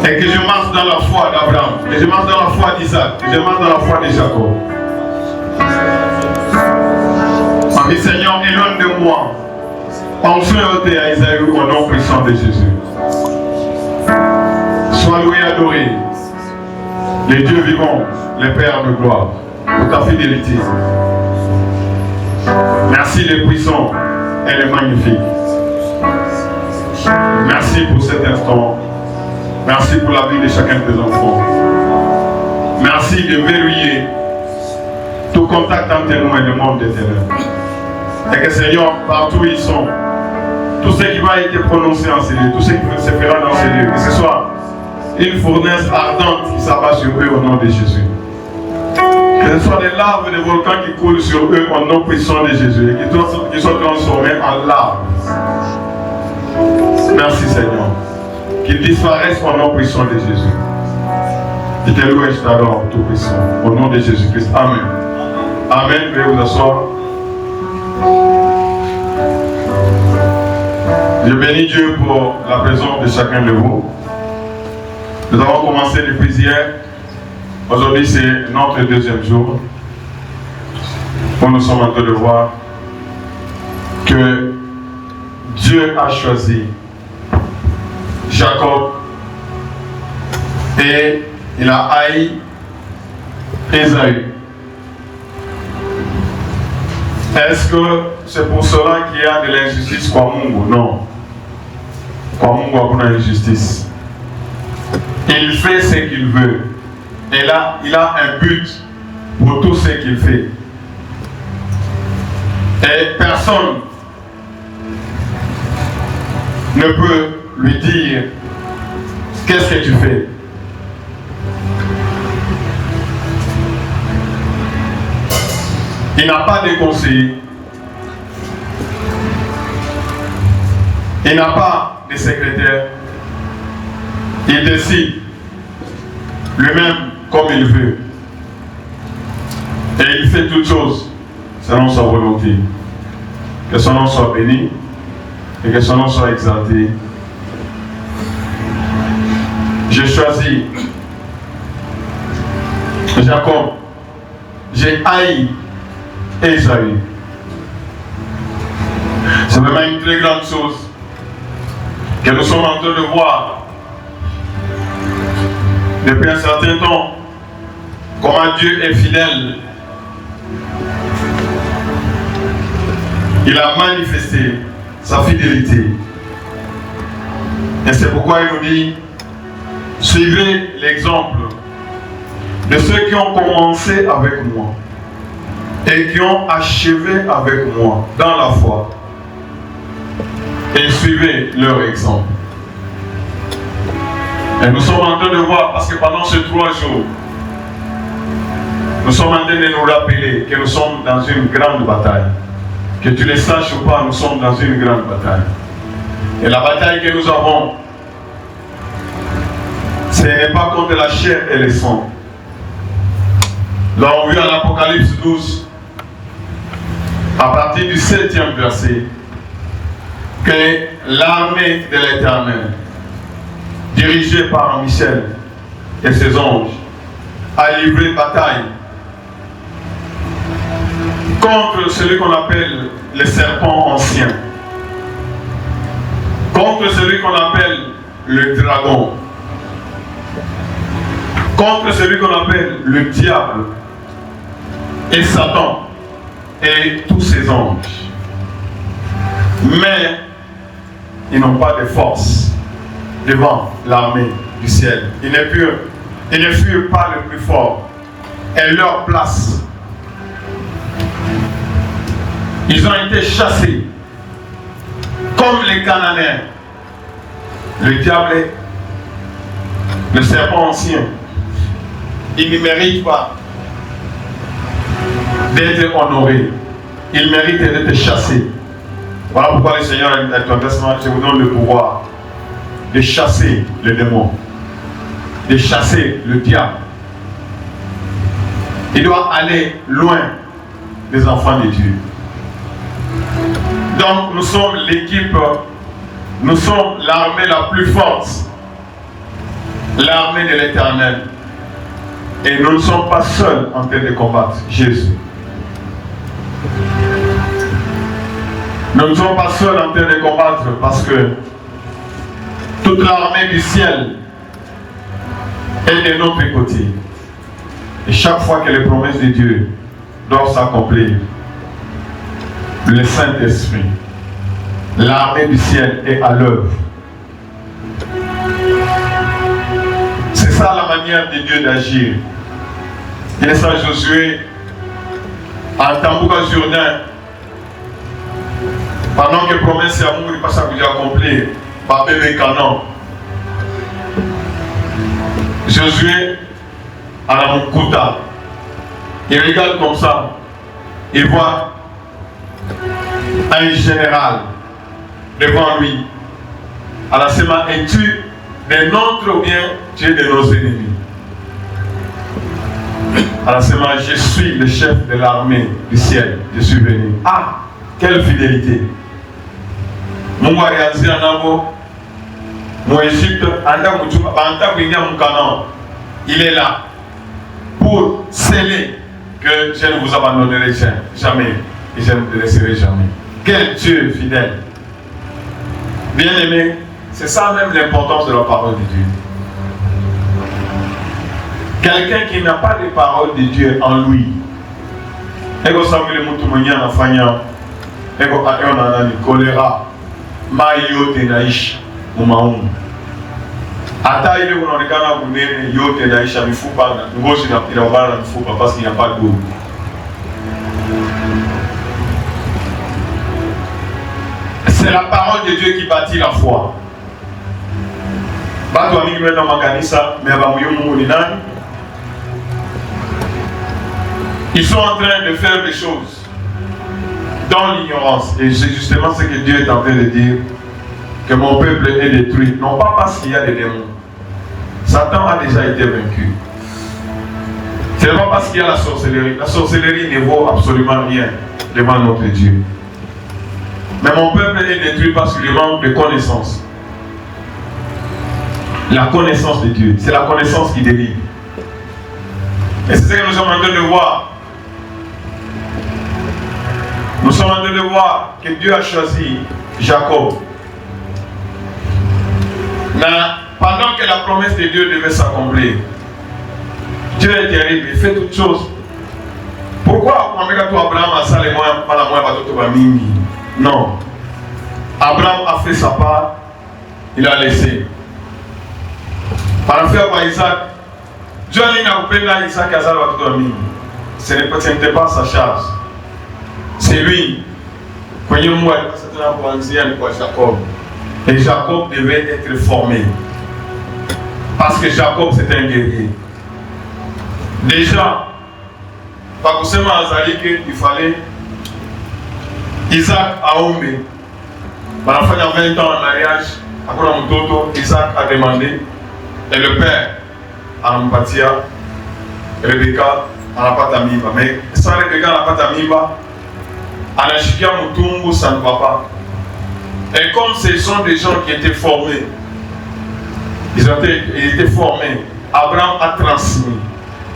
Et que je marche dans la foi d'Abraham, que je marche dans la foi d'Isaac, que je marche dans la foi de Jacob. Ami Seigneur, éloigne de moi. Enfin ôté à Isaïe au nom puissant de Jésus. Sois loué et adoré, les dieux vivants, les pères de gloire, pour ta fidélité. Merci les puissants et les magnifiques. Merci pour cet instant. Merci pour la vie de chacun de tes enfants. Merci de verrouiller tout contact entre nous et le monde éternel. Et que Seigneur, partout où ils sont, tout ce qui va être prononcé en ces lieux, tout ce qui se fera dans ces lieux, que ce soit une fournaise ardente qui s'abat sur eux au nom de Jésus. Que ce soit des larves de volcans qui coulent sur eux au nom puissant de Jésus et qui soient transformés en larves. Merci Seigneur. Qu'ils disparaissent au nom puissant de Jésus. Je te loue et je t'adore, tout puissant. Au nom de Jésus-Christ. Amen. Amen. Veuillez vous asseoir. Je bénis Dieu pour la présence de chacun de vous. Nous avons commencé depuis hier. Aujourd'hui, c'est notre deuxième jour où nous sommes en train de voir que Dieu a choisi Jacob et il a haï Ésaü. Est-ce que c'est pour cela qu'il y a de l'injustice quoi Mungu? Non. Quoi Mungu a pour l'injustice. Il fait ce qu'il veut. Et là, il a un but pour tout ce qu'il fait. Et personne ne peut lui dire qu'est-ce que tu fais. Il n'a pas de conseiller. Il n'a pas de secrétaire. Il décide lui-même comme il veut. Et il fait toutes choses selon sa volonté. Que son nom soit béni et que son nom soit exalté. J'ai choisi Jacob. J'ai haï Ésaü. C'est vraiment une très grande chose que nous sommes en train de voir depuis un certain temps. Comment Dieu est fidèle. Il a manifesté sa fidélité. Et c'est pourquoi il nous dit, suivez l'exemple de ceux qui ont commencé avec moi et qui ont achevé avec moi dans la foi. Et suivez leur exemple. Et nous sommes en train de voir, parce que pendant ces 3 jours, nous sommes en train de nous rappeler que nous sommes dans une grande bataille. Que tu le saches ou pas, nous sommes dans une grande bataille. Et la bataille que nous avons, ce n'est pas contre la chair et le sang. Nous avons vu en Apocalypse 12, à partir du 7e verset, que l'armée de l'Éternel, dirigée par Michel et ses anges, a livré bataille contre celui qu'on appelle le serpent ancien, contre celui qu'on appelle le dragon, contre celui qu'on appelle le diable et Satan et tous ses anges. Mais ils n'ont pas de force devant l'armée du ciel. Ils ne furent pas le plus fort. Et leur place, ils ont été chassés comme les Cananéens. Le diable, le serpent ancien, il ne mérite pas d'être honoré. Il mérite d'être chassé. Voilà pourquoi le Seigneur a dit dans le Testament, je vous donne le pouvoir de chasser les démons, de chasser le diable. Il doit aller loin des enfants de Dieu. Donc nous sommes l'équipe, nous sommes l'armée la plus forte l'armée de l'Éternel. Et nous ne sommes pas seuls en train de combattre Jésus. Nous ne sommes pas seuls en train de combattre parce que toute l'armée du ciel est de notre côté. Et chaque fois que les promesses de Dieu doivent s'accomplir, le Saint-Esprit, l'armée du ciel est à l'œuvre. C'est ça la manière de Dieu d'agir. Il est ça Josué, en Tambouka Jourdain, pendant que promesse d'amour n'est pas ça que Dieu accompli, par bébé Canon. Josué, à la Moukouta, il regarde comme ça, il voit un général devant lui. À la semaine, es-tu des nôtres ou bien tu es de nos ennemis? À la semaine, je suis le chef de l'armée du ciel, je suis venu. Ah, quelle fidélité! Mon réalisé en Abo, mon Égypte, il est là pour sceller que je ne vous abandonnerai jamais et je ne vous laisserai jamais. Quel Dieu fidèle! Bien-aimé, c'est ça même l'importance de la parole de Dieu. Quelqu'un qui n'a pas de parole de Dieu en lui, ego Samuel Moutoumania na fanya, ego aona na choléra, mayo tenaish umaum. Ata ile unaonekana kunene yote naisha mifupa na ngozi na inaobana na mifupa parce qu'il n'y a pas d'eau. C'est la parole de Dieu qui bâtit la foi. Batu wa mingi wenda makanisa meabamuyo Mungu ni nani? Ils sont en train de faire des choses dans l'ignorance. Et c'est justement ce que Dieu est en train de dire, que mon peuple est détruit. Non pas parce qu'il y a des démons. Satan a déjà été vaincu. C'est pas parce qu'il y a la sorcellerie. La sorcellerie ne vaut absolument rien devant notre Dieu. Mais mon peuple est détruit parce qu'il manque de connaissance. La connaissance de Dieu, c'est la connaissance qui délivre. Et c'est ce que nous sommes en train de voir. Nous sommes en train de voir que Dieu a choisi Jacob. Mais pendant que la promesse de Dieu devait s'accomplir, Dieu est terrible, il fait toutes choses. Pourquoi Abraham a ça les moyens, pas la moyenne, non. Abraham a fait sa part, il a laissé. Par rapport à Isaac, Dieu n'a pas Isaac à ce n'était pas sa charge. C'est lui. Jacob. Et Jacob devait être formé. Parce que Jacob c'était un guerrier. Déjà, il fallait Isaac a ombé. Pendant 20 ans en mariage, après Isaac a demandé. Et le père, Anampatia, Rebecca, Anapatamimba. Mais sans Rebecca, Anapatamimba, Anashikia Mutumbu, ça ne va pas. Et comme ce sont des gens qui étaient formés, ils étaient formés, Abraham a transmis.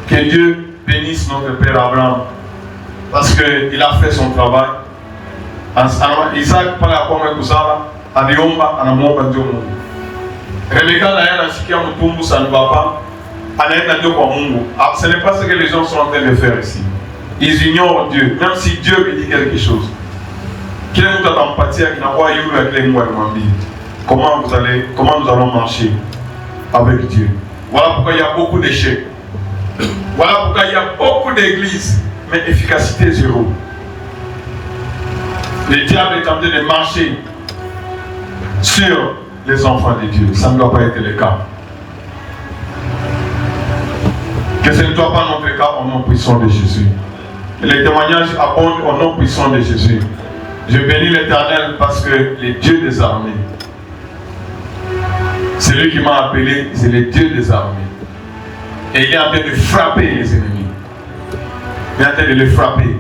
Que Dieu bénisse notre père Abraham. Parce qu'il a fait son travail. Isaac, par la première Kouzala, Adiomba, Anamomba, Diomo. Rebecca ça ne va pas. Ce n'est pas ce que les gens sont en train de faire ici. Ils ignorent Dieu, même si Dieu lui dit quelque chose. Comment nous allons marcher avec Dieu? Voilà pourquoi il y a beaucoup d'échecs. Voilà pourquoi il y a beaucoup d'églises, mais efficacité zéro. Le diable est en train de marcher sur les enfants de Dieu. Ça ne doit pas être le cas. Que ce ne soit pas notre cas au nom puissant de Jésus. Et les témoignages abondent au nom puissant de Jésus. Je bénis l'Éternel parce que le Dieu des armées, c'est lui qui m'a appelé, c'est le Dieu des armées. Et il est en train de frapper les ennemis. Il est en train de les frapper.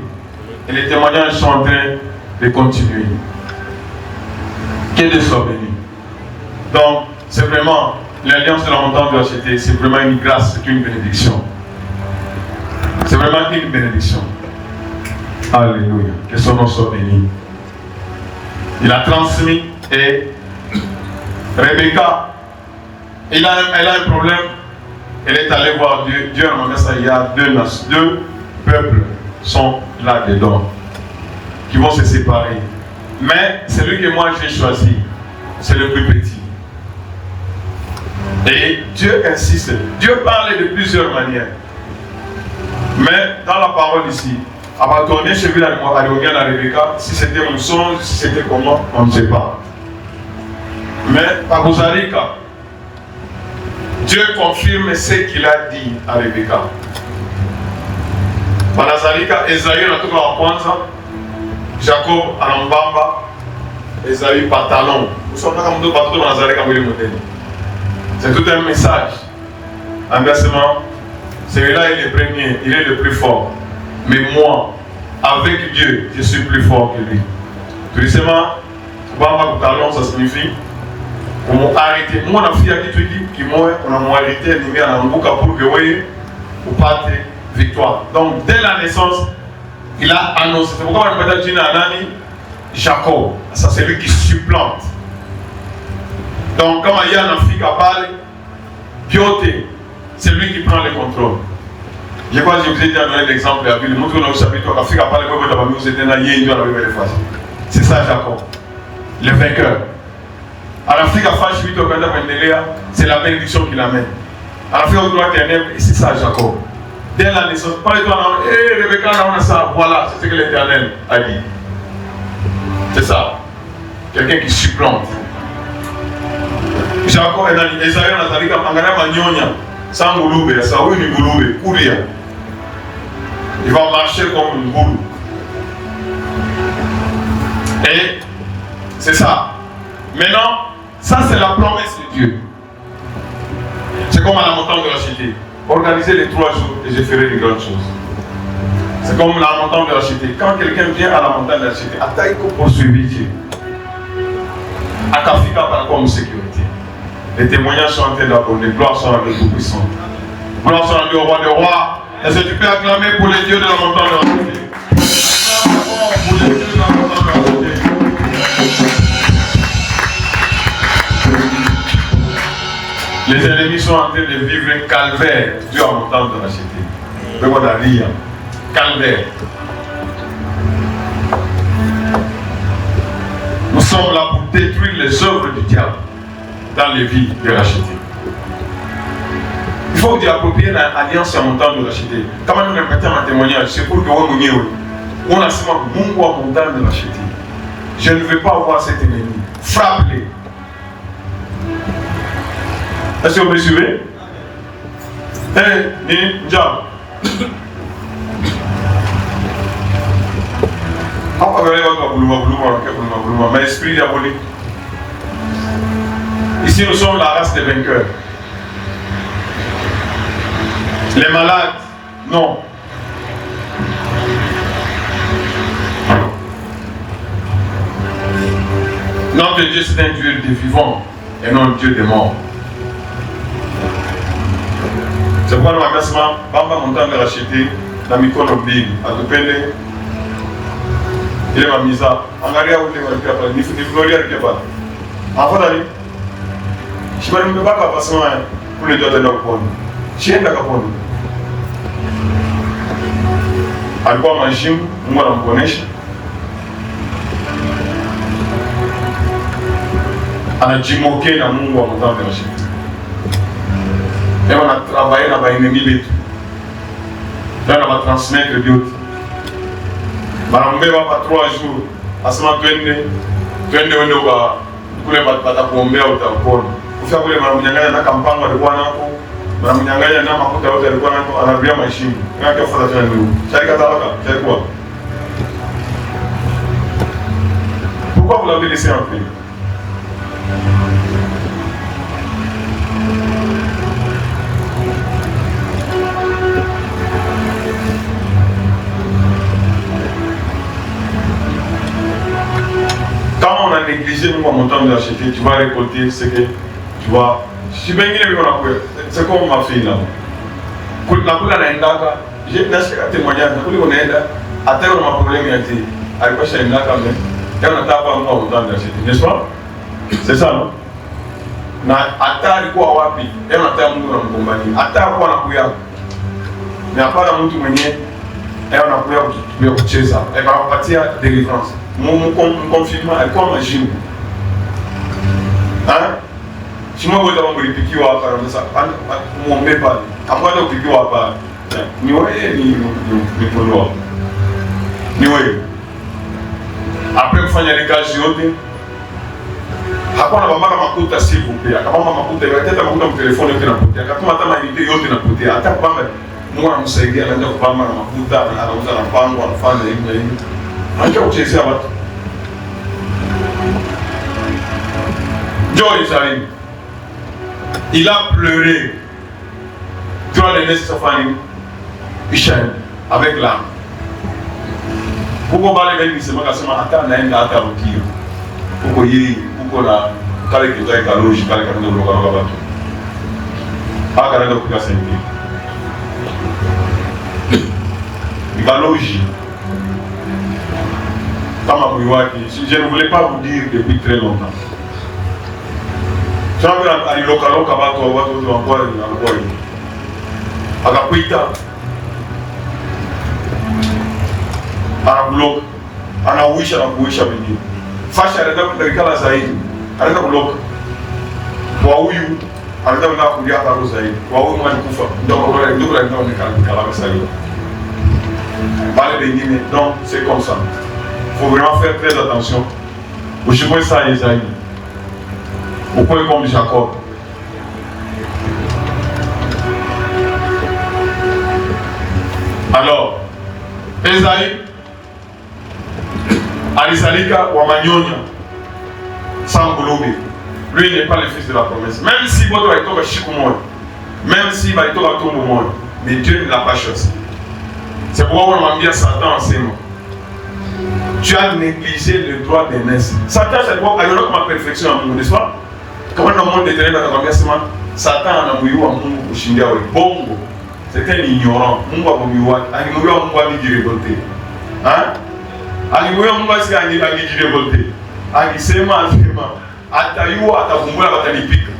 Et les témoignages sont en train de continuer. Que Dieu soit béni. Donc, c'est vraiment l'alliance de la montagne de racheter, c'est vraiment une grâce, c'est une bénédiction. C'est vraiment une bénédiction. Alléluia. Que son nom soit béni. Il a transmis et Rebecca, elle a un problème. Elle est allée voir Dieu. Dieu a demandé ça. Il y a deux peuples sont là-dedans qui vont se séparer. Mais celui que moi j'ai choisi, c'est le plus petit. Et Dieu insiste. Dieu parle de plusieurs manières. Mais dans la parole ici, à retourner chez lui à Rebecca, si c'était un songe, si c'était comment, on ne sait pas. Mais à Bozarika, Dieu confirme ce qu'il a dit à Rebecca. Banazarika, Esaïe, on a tout en Kwanza, Jacob, Anambamba, Esaïe, pantalon. Vous savez comme deux bateaux dans Banazarika, c'est tout un message. Inversement, celui-là est le premier, il est le plus fort. Mais moi, avec Dieu, je suis plus fort que lui. Justement, Bamba pantalon, ça signifie on m'a arrêté. Moi, on a fait qui on a arrêté, on a pour que vous voyez, vous partez victoire. Donc, dès la naissance, il a annoncé. C'est pourquoi on appelle Anani Jacob. Ça, c'est lui qui supplante. Donc, quand il y a un Afrique à parler, Pioté, c'est lui qui prend le contrôle. Je crois que je vous ai déjà donné l'exemple de la Bible. Nous, on a aussi habitué à l'Afrique à parler, c'est ça, Jacob, le vainqueur. À l'Afrique, c'est la bénédiction qu'il amène. À l'Afrique, au droit éternel, c'est ça, Jacob. Dès la naissance, pas les toi, Rebecca, on a ça, voilà, c'est ce que l'Éternel a dit. C'est ça. Quelqu'un qui supplante. Jacob est dans Esaïe, on a dit que sans Gouloube, ça oui, une Gouloube, courir. Il va marcher comme une boule. Et c'est ça. Maintenant, ça c'est la promesse de Dieu. C'est comme à la montagne de la cité. Organisez les 3 jours et je ferai de grandes choses. C'est comme la montagne de la cité. Quand quelqu'un vient à la montagne de la cité, à Taïko poursuivre Dieu. À Kafika par rapport à sécurité. Les témoignages sont en train d'abonder. Les gloires sont avec vous puissants. Gloire soit rendue au roi des rois. Est-ce que tu peux acclamer pour les dieux de la montagne de la cité? Pour les dieux de la montagne de la cité. Les ennemis sont en train de vivre un calvaire. Dieu a montagne de la cité. Calvaire. Nous sommes là pour détruire les œuvres du diable dans les vies de la cité. Il faut vous approprier l'alliance à montagne de la cité. Quand nous répétons un témoignage, c'est pour que vous nous on a seulement mon montagne de la cité. Je ne veux pas voir cet ennemi. Frappe-les. Est-ce que vous me suivez? Mais esprit diabolique. Ici, nous sommes la race des vainqueurs. Les malades, non. Notre Dieu, c'est un Dieu des vivants et non un Dieu des morts. C'est pourquoi nous avons Bamba montagne de la cité, dans le micro Big, à Tupende, il est ma mise à Angaria ou les Gloria de Keba. En fait, je ne peux pas passer pour les deux de l'Ocpon. Je suis un Capone. À quoi ma gym, moi, on me connaît. On a gymmoqué dans mon montagne de la cité. Et on a travaillé dans les ennemis. Là, on va transmettre d'autres. On va pas 3 jours. À ce moment-là, on va pour les batailles pour me au tampon. Pour faire les mamanyanga na campagne de Guanaco, mamanyanga na makuta de Guanaco, on a bien machine. On a qu'à faire ça nous. C'est c'est quoi? Pourquoi vous l'avez laissé entrer? Quand on a négligé nous en montant de la cité, tu vas récolter ce que tu vas Si bengine viko na kweli. C'est comme ma fille là. Nakula naendaka, j'ai nasikia témoignage, nakuli unaenda, hata una maproblème ya ti. Alikuwa shaendaka mais yeye anataka mtu akutane shiti. N'est-ce pas? C'est ça non? Na hata alikuwa wapi? Yeye anataka mtu anamgombania. Hata alikuwa anakuya. Na hapana mtu mwenyewe yeye anakuya kucheza. Anapatia délivrance. Mconfinement alikuwa majini. Sima wote wamelipikiwa hapa sasa muombe pale. Ambaye upikiwa hapa. Ni wewe ni polwa. Ni wewe. Après kufanya ile kazi yote hakuna bambaka makuta siku pia. Kama makuta yote makuta kwa telefoni yote napotea. Kama hata mailite yote napotea. Hata kwamba Mungu anamsaidia anaenda kupamba na makuta, anauza na pango, anafanya hivi na hivi. Acha kuchezea watu. Joy Salim. Il a pleuré durant les nests de sa famille, avec l'âme. Pourquoi parler avec lui, c'est que c'est attends naenda hata rutio. Pourquoi yeye, pourquoi la kale kitaka kaloji kale kana ndo kwa watu. Aka naenda kwa senti. Kaloji. Kama kuiwaki, je ne voulais pas vous dire depuis très longtemps. Sababu alilokaloka watu wanakuwa akakuita anakuloka anauisha na kuisha wengine fasha anataka kutakikala zaidi anataka kuloka kwa huyu anataka kulia hapo zaidi kwa huyu mwana kufa ndio nikala zaidi bale wengine donc c'est comme ça faut vraiment faire très attention ushikwe saa zaidi Pourquoi comme Jacob? Alors, Esaïe alisalika wa manyonya sans ngulubi. Lui n'est pas le fils de la promesse. Même si votre va chikumon, même si va être tombe moi, mais Dieu ne l'a pas choisi. C'est pourquoi on m'a dit à Satan en ces mots. Tu as négligé le droit d'aînesse. Satan, c'est quoi? Alors ma perfection en nous, n'est-ce pas? Comment le monde est éternel anakwambia sema Satan anamuiua Mungu kushindia wewe. Bongo. C'est un ignorant. Mungu amuiua. Alimuiua Mungu alijirevolte. Alimuiua Mungu alijirevolte. Alisema atayua atakumbula watanipika.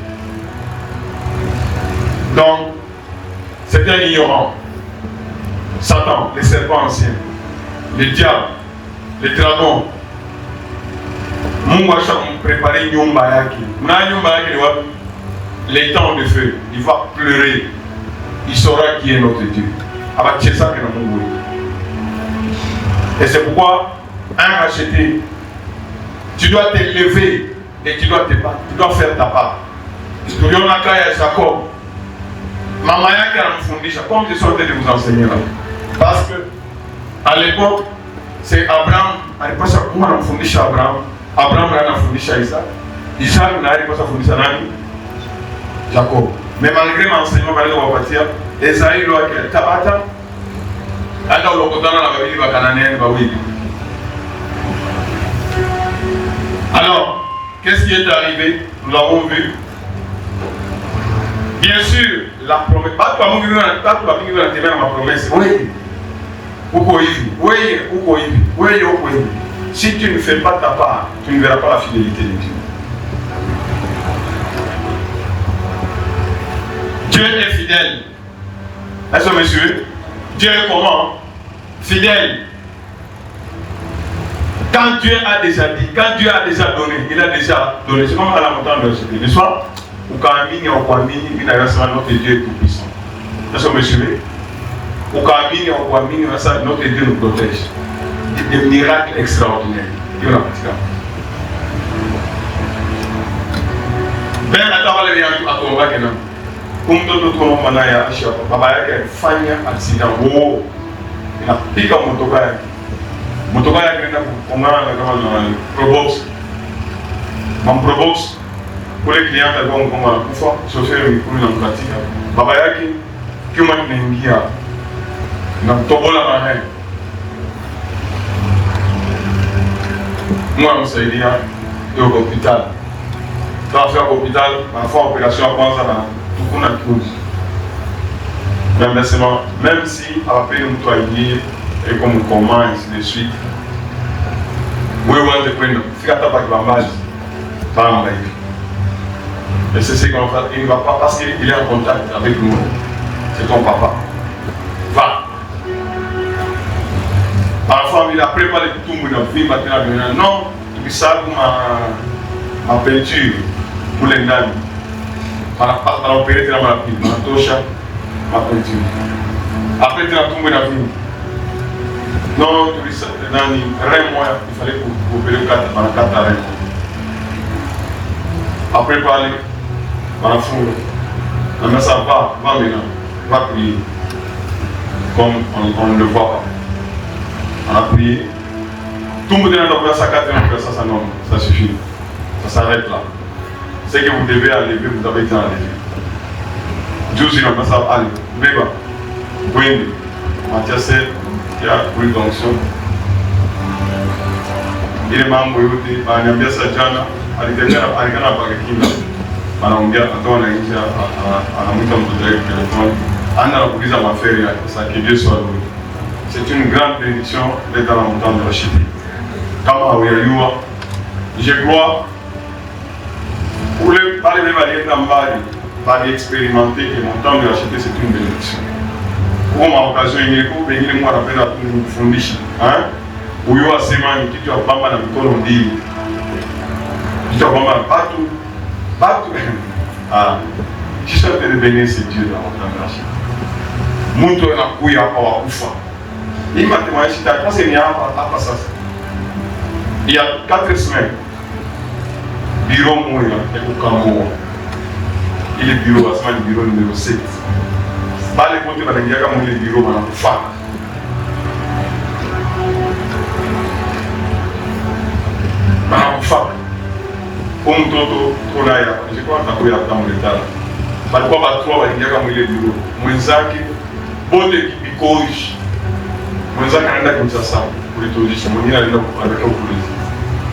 Donc c'est un ignorant. Satan, le serpent ancien, le diable, le dragon. Mungu asha préparer nyumba yake. Na nyumba yake ni wapi? Les temps de feu. Il va pleurer. Il saura qui est notre Dieu. Abachesa que na Mungu. Et c'est pourquoi un racheté, tu dois te lever et tu dois te battre. Tu dois faire ta part. Tuliona kaya Jacob. Mama yake anamfundisha comme je suis en train de vous enseigner là. Parce que à l'époque c'est Abraham, alipasha Mungu anamfundisha Abraham. Abraham anafundisha Isaac. Isaac na alipasha fundisha nani? Jacob. Mais malgré l'enseignement bali wapatia, Esaïe lo yake tabata. Hata ulokotana na babili wa Kanaani bawili. Alors, qu'est-ce qui est arrivé? Nous l'avons vu. Bien sûr, la promesse. Pas tout le monde qui veut la ma promesse. Oui. Uko hivi. Oui, uko hivi. Oui, uko hivi. Si tu ne fais pas ta part, tu ne verras pas la fidélité de Dieu. Dieu est fidèle. Est-ce que monsieur? Dieu est comment? Fidèle. Quand Dieu a déjà dit, quand Dieu a déjà donné, il a déjà donné. C'est comme à la montagne de Jésus. N'est-ce pas? Ou quand il y a notre Dieu est tout puissant. Est-ce que monsieur? Ou quand il y a notre Dieu nous protège. Des miracles extraordinaires. Dieu l'a fait. Ben attends les gens à ton bac non. Comme tout le monde a acheté papa yake fanya accident oh. Na pika motoka yake. Motoka yake ndio kungana kama na Probox. Mam Probox kule client alikuwa mkongo anakufa, chauffeur mkuu na mkatika. Baba yake kiuma kinaingia na kutobola mahali. Mungu amsaidia yuko hospitali. Transfert à l'hôpital, parfois opération à kwanza na tukuna kiuzi. Même si après nous travaillons et comme comment ainsi de suite. Oui, on te prend. Fika ta pas kibambaji. Pas en live. Et c'est ce qu'on fait. Il ne va pas parce qu'il est en contact avec nous. C'est ton papa. Va. Parfois, il a préparé tout le monde. Il a dit non, tu sais ma peinture pour les dames. Para opérer dans ma pile, ma tocha, ma peinture. Après, tu as tout le monde. Non, tu sais, il fallait opérer le 4 reins. Après, parler. Voilà, mais ça va maintenant, va prier, comme on ne le voit pas. On a prié, tout le monde est dans la sa quatrième, ça non, ça suffit, ça s'arrête là. C'est que vous devez aller, vous avez été à lever. Dieu dit, on va ça aller, Béba, Gwendy, Mathias, qui a pris d'onction. Il est membre de l'Ambiance Sajana, à l'intérieur, à l'intérieur, anaongea atoa anaingia anamwita mtoto wake telefoni anakuuliza maferi yake. Ça que Dieu soit loué. C'est une grande bénédiction d'être dans la montagne de la Chipie. Kama hauyajua, je crois pour les parler même à mbali bali expérimenter que montagne de la Chipie c'est une bénédiction. Kwa occasion ingeko pengine mwa anapenda kufundisha huyo asema ni kitu ya bamba na mikono mbili, kitu ya bamba na patu. Je suis en train de bénir ce Dieu dans votre grâce. Muntu anakuya hapa wakufa. Hii matemashi takase ni hapa sasa. Il y a 4 semaines. Bureau moya ya kukamua. Ile bureau asema ni bureau numéro 7. Bale kote banaingia kama ile bureau banakufa. Banakufa. Mtoto tunaya nilikuwa nitakuya kama mletala balikuwa watu waingia kama ile bureau mwenzake bote kibikoishi mwenzake anaenda kumsasa kulitozisha mwingine anaenda kupeleka polisi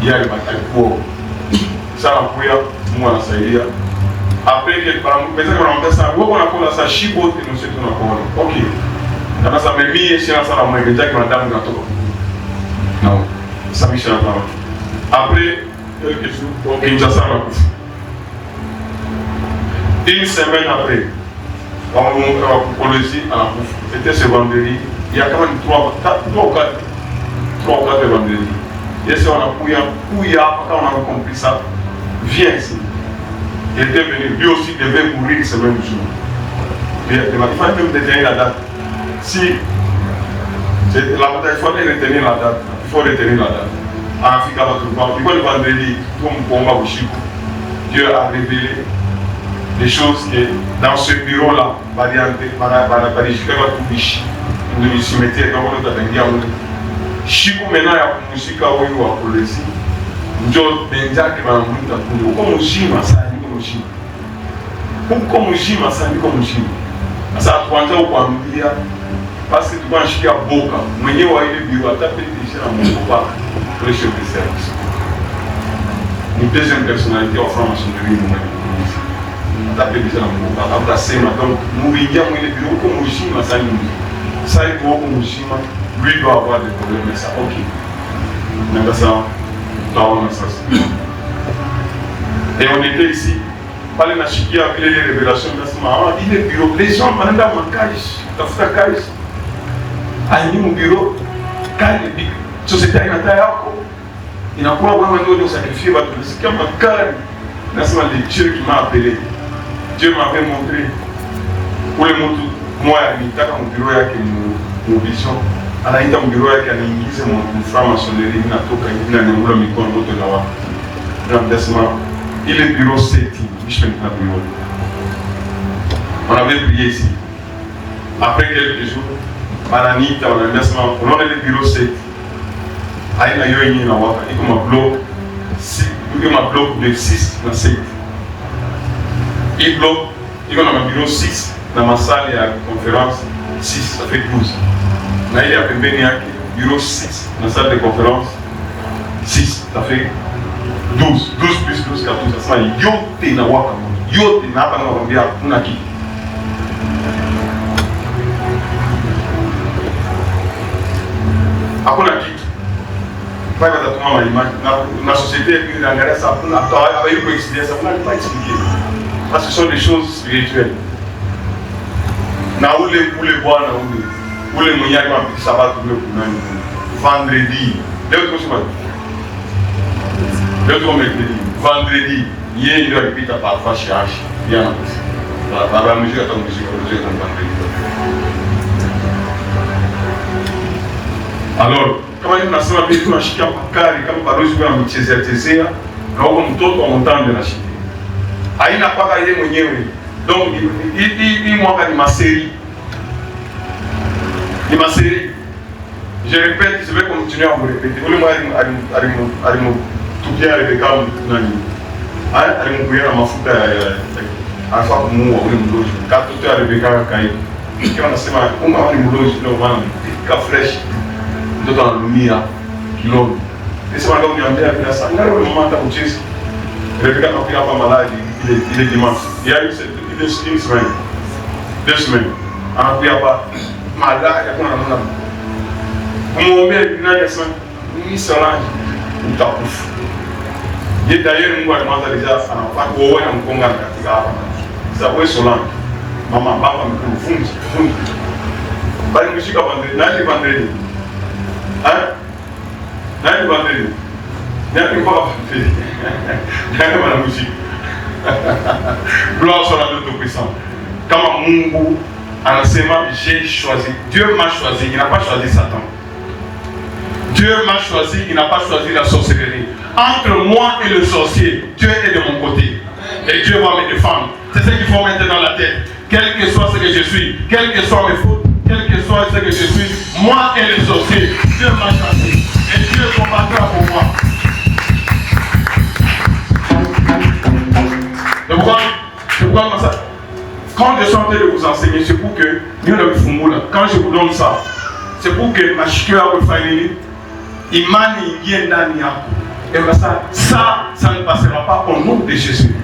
yale alikuwa sana kuya Mungu anasaidia apeke para mpesa kwa mpesa wewe unakula saa shibo tena sisi tunakula okay kama sasa mimi sina sana mwenye yake wanadamu natoka no sabisha na après quelque chose au Kinshasa na kufa. Une semaine après, on a polisi à la bouffe. C'était ce vendredi. Il y a quand même 3 ou 4 vendredis. Et si on a quand on a compris ça, viens ici. Il était venu, lui aussi devait mourir ce même jour. Il fallait même détenir la date. Si la bataille, il fallait retenir la date. Il faut retenir la date. En Afrique, le vendredi, Dieu a révélé des choses que dans ce bureau-là, Chico maintenant ya kumshika huyu wa polisi ndio benjake banamwita kule uko mshima sana niko mshima uko mshima sana niko mshima sasa tuanze kuambia basi tukanshikia boka mwenyewe wa ile biro atapitisha na Mungu kwa le chef de service une deuxième personnalité en franc-maçonnerie nous atapitisha na Mungu kwa atasema donc muingia mwile biro uko mshima sana sasa iko uko mshima lui doit avoir des problèmes, mais ça, ok. Mais ça, et on était ici, par les Nachikia, avec les révélations, il est bureau, les gens m'ont dit à mon caisse, t'as fait ta caisse. Il dit mon bureau, caisse, société à il n'a pas vraiment de sacrifier, c'est comme un carré. C'est Dieu qui m'a appelé. Dieu m'avait montré. Pour les mots, moi, il y a mon bureau, il y a mon vision. Anaita mbiro yake anaingiza franc-maçonnerie natoka ina nyangula mikono moto na watu. Na mdasema ile bureau seti mission na bureau. On avait prié ici. Après quelques jours, Bananita on a mdasema on a le bureau seti. Aina yo yenyewe na watu iko mablock si iko mablock de 6 na 7. Il bloc iko na bureau 6 na masali ya conférence 6 ça fait 12. Na ile ya pembeni yake bureau 6 na salle de conférence 6 ça fait 12 plus 12 14 asema yote na waka moto. Yote na hapa nakwambia hakuna kitu. Hakuna kitu. Pale watatuma maimani na société inaangalia ça hakuna hata hiyo experience hakuna pas expliquer. Parce que ce sont des choses spirituelles. Na ule bwana ule mwenye alikuwa sabato ule kunani vendredi. Leo tuko sema. Leo tuko mercredi. Vendredi, yeye ndio alipita parfois chez H. Bien. Baba mjua hata mjua kwa vendredi. Alors, kama hivi nasema pia tunashikia pakari kama balozi kwa mchezea na huko mtoto wa mtambe na shida. Haina paka yeye mwenyewe. Donc hii mwaka ni maseri. Ni maseri. Je répète, je vais continuer à vous répéter. Ule mwa alimu tupia Rebeka nani? Alimukuya na mafuta ya alfa kumuua ule mloji. Katoto ya Rebeka kai. Kama nasema unga ni mloji ndio maana ka fresh. Mtoto analumia kilomo. Nisema ndio niambia bila sana. Ndio mama hata kucheza. Rebeka anakuja hapa maladi ile dimanche. Yeye ile semaine. 2 semaines. Anakuja hapa maladi hakuna namna. Kumwombea nani asema ni Solange utakufa. Yeye d'ailleurs Mungu alimwanza deja anafanya kuoa na mkonga katika hapa. Sasa wewe Solange mama baba mkufunzi. Bali mshika bandredi. Nani bandredi? Nani kwa bandredi? Nani wana muziki? Gloire soit à Dieu Tout-Puissant. Kama Mungu anasema j'ai choisi, Dieu m'a choisi, il n'a pas choisi Satan. Dieu m'a choisi, il n'a pas choisi la sorcellerie. Entre moi et le sorcier, Dieu est de mon côté. Et Dieu va me défendre. C'est ce qu'il faut mettre dans la tête. Quel que soit ce que je suis, quelles que soient mes fautes, quel que soit ce que je suis, moi et le sorcier, Dieu m'a choisi. Et Dieu combattra pour moi. C'est pourquoi ça. Quand je suis en train de vous enseigner, c'est pour que quand je vous donne ça, c'est pour que ma chikeur famille, imani ingie ndani yako. Et ça ne passera pas au nom de Jésus.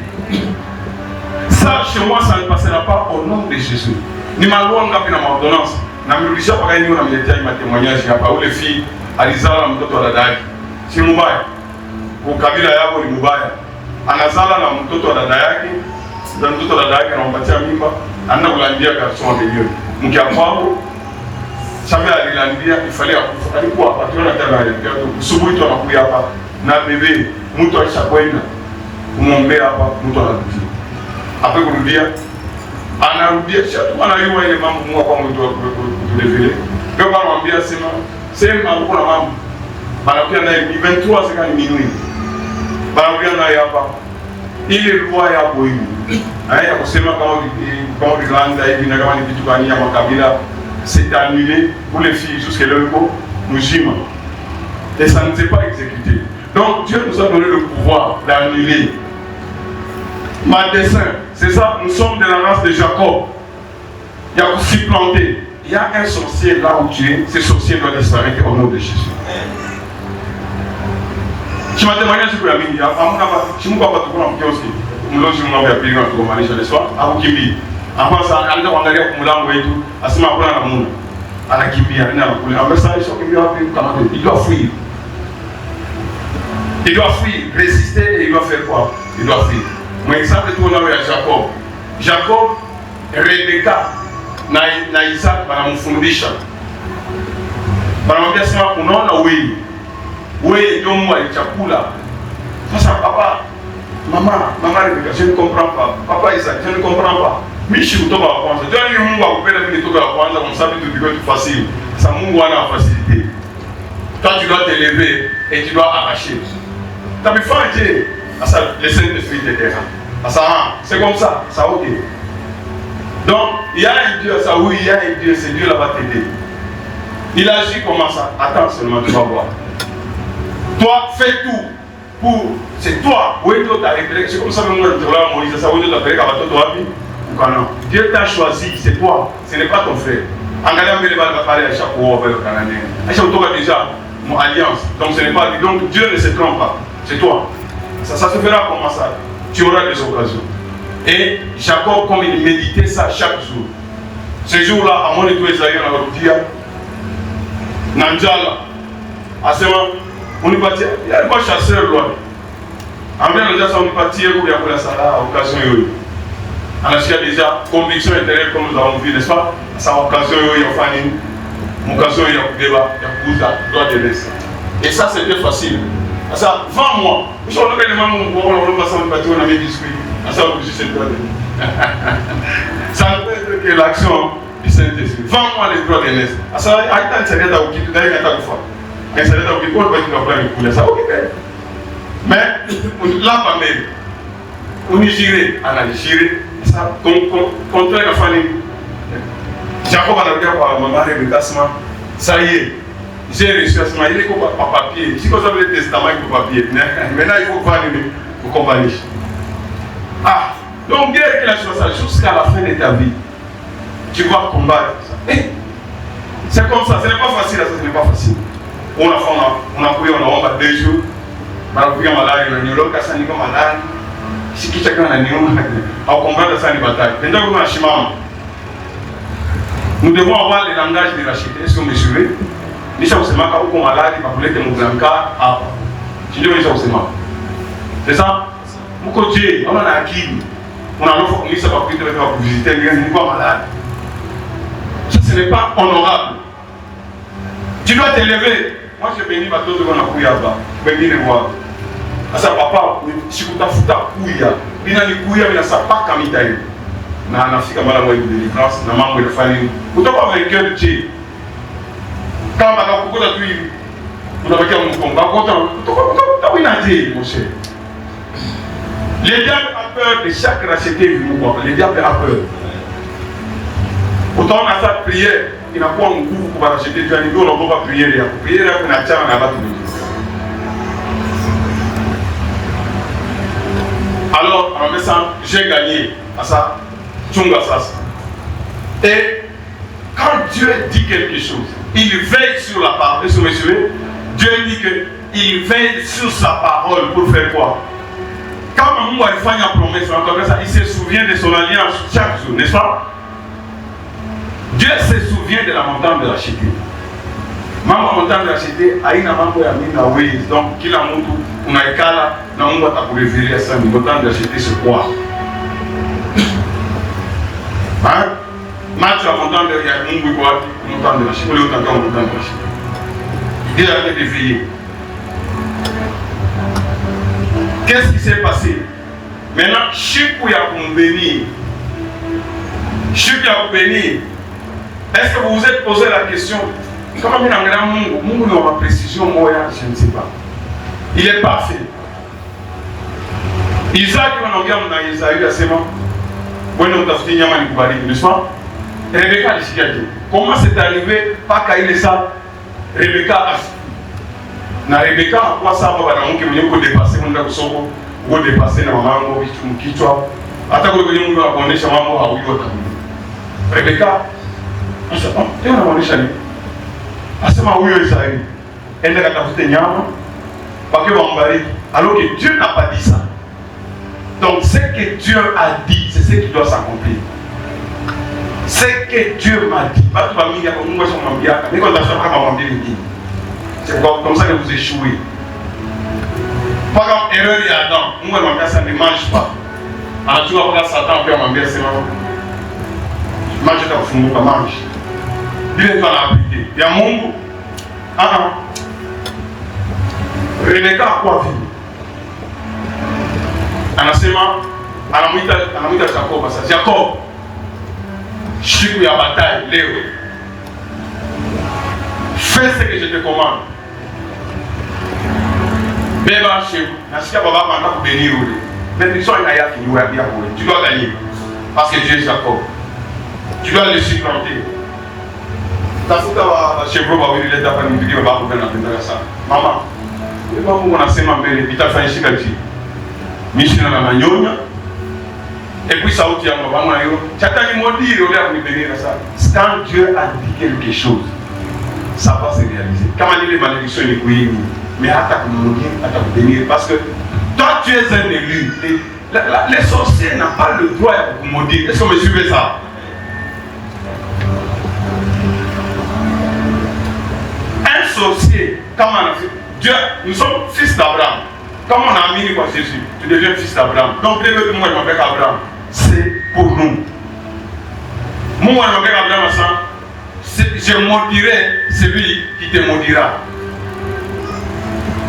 Ça, chez moi, ça ne passera pas au nom de Jésus. Ni malou ngapi na maordonnance. Na mrudisha paka yini unamletea ima témoignage hapa. Ule fi alizala mtoto wa dada yake. Si mubaya. Ukabila yako ni mubaya. Anazala na mtoto wa dada yake. Na mtoto wa dada yake anampatia mimba. Ana kulandia garçon wa milieu. Mke wako Sabe alilandia ifale akufa. Alikuwa hapa tunaona tena alilandia. Subuhi tu anakuja hapa na bebe mtu alishakwenda. Kumwombea hapa mtu anarudia. Après kurudia anarudia chatu anaiwa ile mambo Mungu kwa mtu kudevile. Ndio bwana anamwambia sema kuna mambo. Banakuja naye 23 sekani minuit. Banakuja naye hapa. Ile loi yako hivi. Haya kusema kama Irlanda hivi na kama ni vitu gani ya makabila c'est annulé pour les filles jusqu'à leur mujima. Et ça ne s'est pas exécuté. Donc Dieu nous a donné le pouvoir d'annuler. Ma dessein, c'est ça, nous sommes de la race de Jacob. Il y a aussi planté. Il y a un sorcier là où tu es, ce sorcier doit disparaître au nom de Jésus. Tu m'as témoigné sur la mine, je ne peux pas te prendre en kiosque. Je me suis dit que je soir, à Bukimbi. Après ça, je vais aller à Moulango et tout. À ce moment-là, à la Kimbi, après ça, il doit fuir. Il doit fuir, résister et il doit faire quoi? Il doit fuir. Mon exemple est tourné à Jacob. Jacob, Rebecca, na Isaac, banamufundisha. Banamwambia sema unaona wewe ndio mwa chakula. Sasa papa, maman Rebecca, je ne comprends pas. Papa Isaac, je ne comprends pas. Mishi kutoka wa kwanza. Ndio ni Mungu akupenda mimi kutoka wa kwanza comme ça tout devient tout facile. Ça Mungu ana facilité. Toi tu dois te lever et tu dois arracher. T'as mis fin Dieu. Ça les saints de filles de terre. Ça c'est comme ça, ça ok. Donc il y a un Dieu, ça oui, il y a un Dieu, c'est Dieu là-bas t'aider. Il agit comment ça? Attends seulement, tu vas voir. Toi, fais tout pour. C'est toi. Oui, toi, t'as révélé. C'est comme ça que nous avons Moïse. Ça, oui, toi, t'as révélé. Dieu t'a choisi, c'est toi. Ce n'est pas ton frère. En gagnant, il va parler à chaque fois avec le Canadien. À chaque fois, déjà, mon alliance. Donc, ce n'est pas. Donc, Dieu ne se trompe pas. C'est toi. Ça se fera comment ça? Tu auras des occasions. Et Jacob, comme il méditait ça chaque jour, ce jour-là, à mon étoile, Esaïe, on a dit, Nanjala, à ce moment, on est parti, il y a pas chasseur loin. En bien, on est parti, il y a pour la occasion. On a déjà conviction intérieure, comme nous avons vu, n'est-ce pas? Ça occasion, il y a famille, occasion, il y a débat, il y a droit de l'Est. Et ça, c'était facile. Ça, 20 mois. Je suis en train de me passer un bâtiment, on avait discuté. Ça, on peut juste droit de ça ne peut être que l'action du Saint-Esprit. 20 mois les droits de l'Est. Ça, il y a un salaire d'avoir quitté, d'ailleurs, il y a un fois. Un salaire d'avoir quitté, on va dire qu'on va le couler. Ça, ok. Mais, là, pas même. On est géré, on a géré. Ça, contre la famille. Jacob a regardé par maman Rebecca, ça y est. J'ai reçu à ce moment, il est par papier. Si vous avez le testament, il faut papier. Maintenant, il faut valider pour qu'on valide. Ah, donc, guerre qu'il a choisi ça jusqu'à la fin de ta vie. Tu vas combattre ça. C'est comme ça, ce n'est pas facile, ça, ce n'est pas facile. On a pris, on a 2 jours. On a pris un malade, on a eu l'autre, on a eu un malade. Si chacun a eu on combattre ça, une bataille. Maintenant, vous avez un nous devons avoir le langage de la chité. Est-ce que vous me suivez? Ni ça, c'est marqué au malade, il va vouloir que nous avons un tu dis, ça, c'est marqué. C'est ça? Mon côté, on a acquis. On a l'offre, on ça va pour visiter, il n'est pas malade. Ça, ce n'est pas honorable. Tu dois t'élever. Moi, j'ai béni ma tante de mon Akouya-ba. Béni les voir. À ça, papa, si vous t'as foutu à Kouya, il n'a ni Kouya, mais il n'a pas Kamitaï. Na Afrique, il y a de délivrance, il y a membre de famille. Vous n'avez pas vainqueur de Dieu. Quand on a beaucoup de tuiles, vous n'avez qu'un combat. Vous n'avez pas de mon cher. Le diable a peur de chaque racheté du mouvement. Le diable a peur. Autant on a sa prière, il n'a pas un coup pour racheter Dieu. On ne peut pas prier. Prier, on a tient à battre. Alors, en ça, j'ai gagné. À ça, Tchunga Sas. Et quand Dieu dit quelque chose, il veille sur la parole. Est-ce que vous me suivez? Dieu dit qu'il veille sur sa parole pour faire quoi? Quand Mamou a fait une promesse, il se souvient de son alliance chaque jour, n'est-ce pas? Dieu se souvient de la montagne de la Chité. Maman montagne de la Chité, aïna mambo ya mina oui. Donc, kila mtu unaikala na Mungu atakurevelia sana. Montagne de la Chité, c'est quoi? Hein? Match la montagne de la Chité, montagne de la Chité, montagne de la Chité. Il a été réveillé. Qu'est-ce qui s'est passé? Maintenant, Chikou ya bénir. Chikou ya bénir. Est-ce que vous vous êtes posé la question? Comment il y a un grand monde? Mungu n'a pas précision, moi, je ne sais pas. Il est parfait. Isaac, on a dit à Isaïe, c'est bon. Bon, on a fait un peu de n'est-ce pas? Rebecca, comment c'est arrivé? Pas qu'il est ça. Rebecca a na Rebecca kwa sababu mwanamke mwenye uko depase mwenda kusoko uko depase na mamango kichwa hata kule kwenye Mungu anakuonesha mambo haujui atakuja. Rebecca asema tena anaonesha nini? Asema huyo Isaïe enda katafute nyama pake wambariki alors que Dieu n'a pas dit ça. Donc ce que Dieu a dit, c'est ce qui doit s'accomplir. Ce que Dieu m'a dit, pas tout va m'y avoir Mungu ashamwambia, mais quand on a mwambia nini? C'est comme ça que vous échouez. Par exemple, erreur et Adam, Mungu anamwambia ça ne mange pas. Anajua kwa Satan pia anamwambia sema mange ta kufunguka mange. Ile ndio anaapplique. Ya Mungu Rebecca kwa vipi? Anasema anamuita Jacob sasa. Jacob, siku ya bataille leo. Fais ce que je te commande. Beba chez vous. Nasikia baba anataka kubénir ule. Bénédiction ina yake ni wewe yako. Tu dois gagner. Parce que Dieu est Jacob. Tu dois le supplanter. Tafuta wa chevro ba wili leta hapa nipigie baba kwa na pendana sana. Mama. Wewe Mungu anasema mbele vitafanyika hivi. Mishina na manyonya. Et puis sauti ya baba mwana hiyo. Chatani modiri ole akunibénir ça. Quand Dieu a dit quelque chose, ça va se réaliser. Comme on dit les malédictions, les couilles, mais à ta communauté, à ta bénir, parce que toi tu es un élu, les sorciers n'ont pas le droit de vous maudire. Est-ce que vous me suivez ça? Un sorcier, comment on a fait? Dieu, nous sommes fils d'Abraham. Comme on a mis quoi Jésus, tu deviens fils d'Abraham. Donc, moi, je m'appelle Abraham. C'est pour nous. Moi, je m'appelle Abraham, je maudirai celui qui te maudira.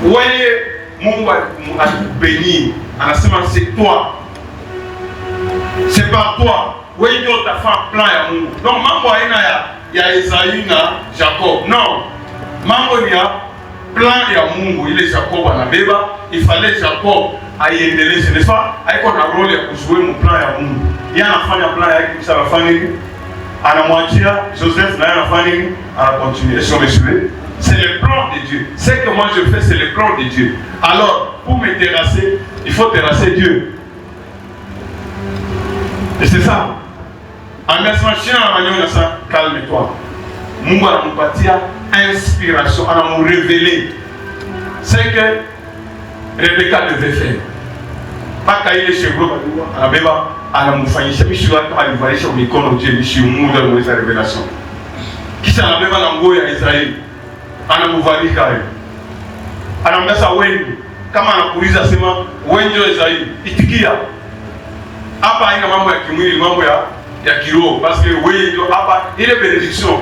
Vous voyez, moi, je béni. C'est toi. C'est pas toi. Vous voyez, tu as fait un plan à nous. Donc, il y a Esaïe, Jacob. Non. Il y a plan ya Mungu ile Jacob anabeba, il fallait Jacob aiendeleze, n'est-ce pas? Haiko na role ya kujua mu plan ya Mungu. Yeye anafanya plan yake kisha anafanya nini? Anamwachia Joseph na yeye anafanya nini? Anacontinue. Est-ce que vous suivez? C'est le plan de Dieu. Ce que moi je fais, c'est le plan de Dieu. Alors, pour me terrasser, il faut terrasser Dieu. Et c'est ça. En message, calme-toi. Mungu anamupatia inspiration, à nous révéler ce que Rebecca devait faire. Pas qu'il est chez vous, à la moufanyisha, mais je suis allé sur les cônes, je suis moudé dans sa révélation. Qui s'en avait pas l'angoisse à Israël? À la mouvalica. À la messa Wendy, comme à la police à Sema, Wendy Israël, Itikia. Apa ina mambo ya kimwili, mambo ya kiroho, parce que Wendy, apa, il est bénédiction.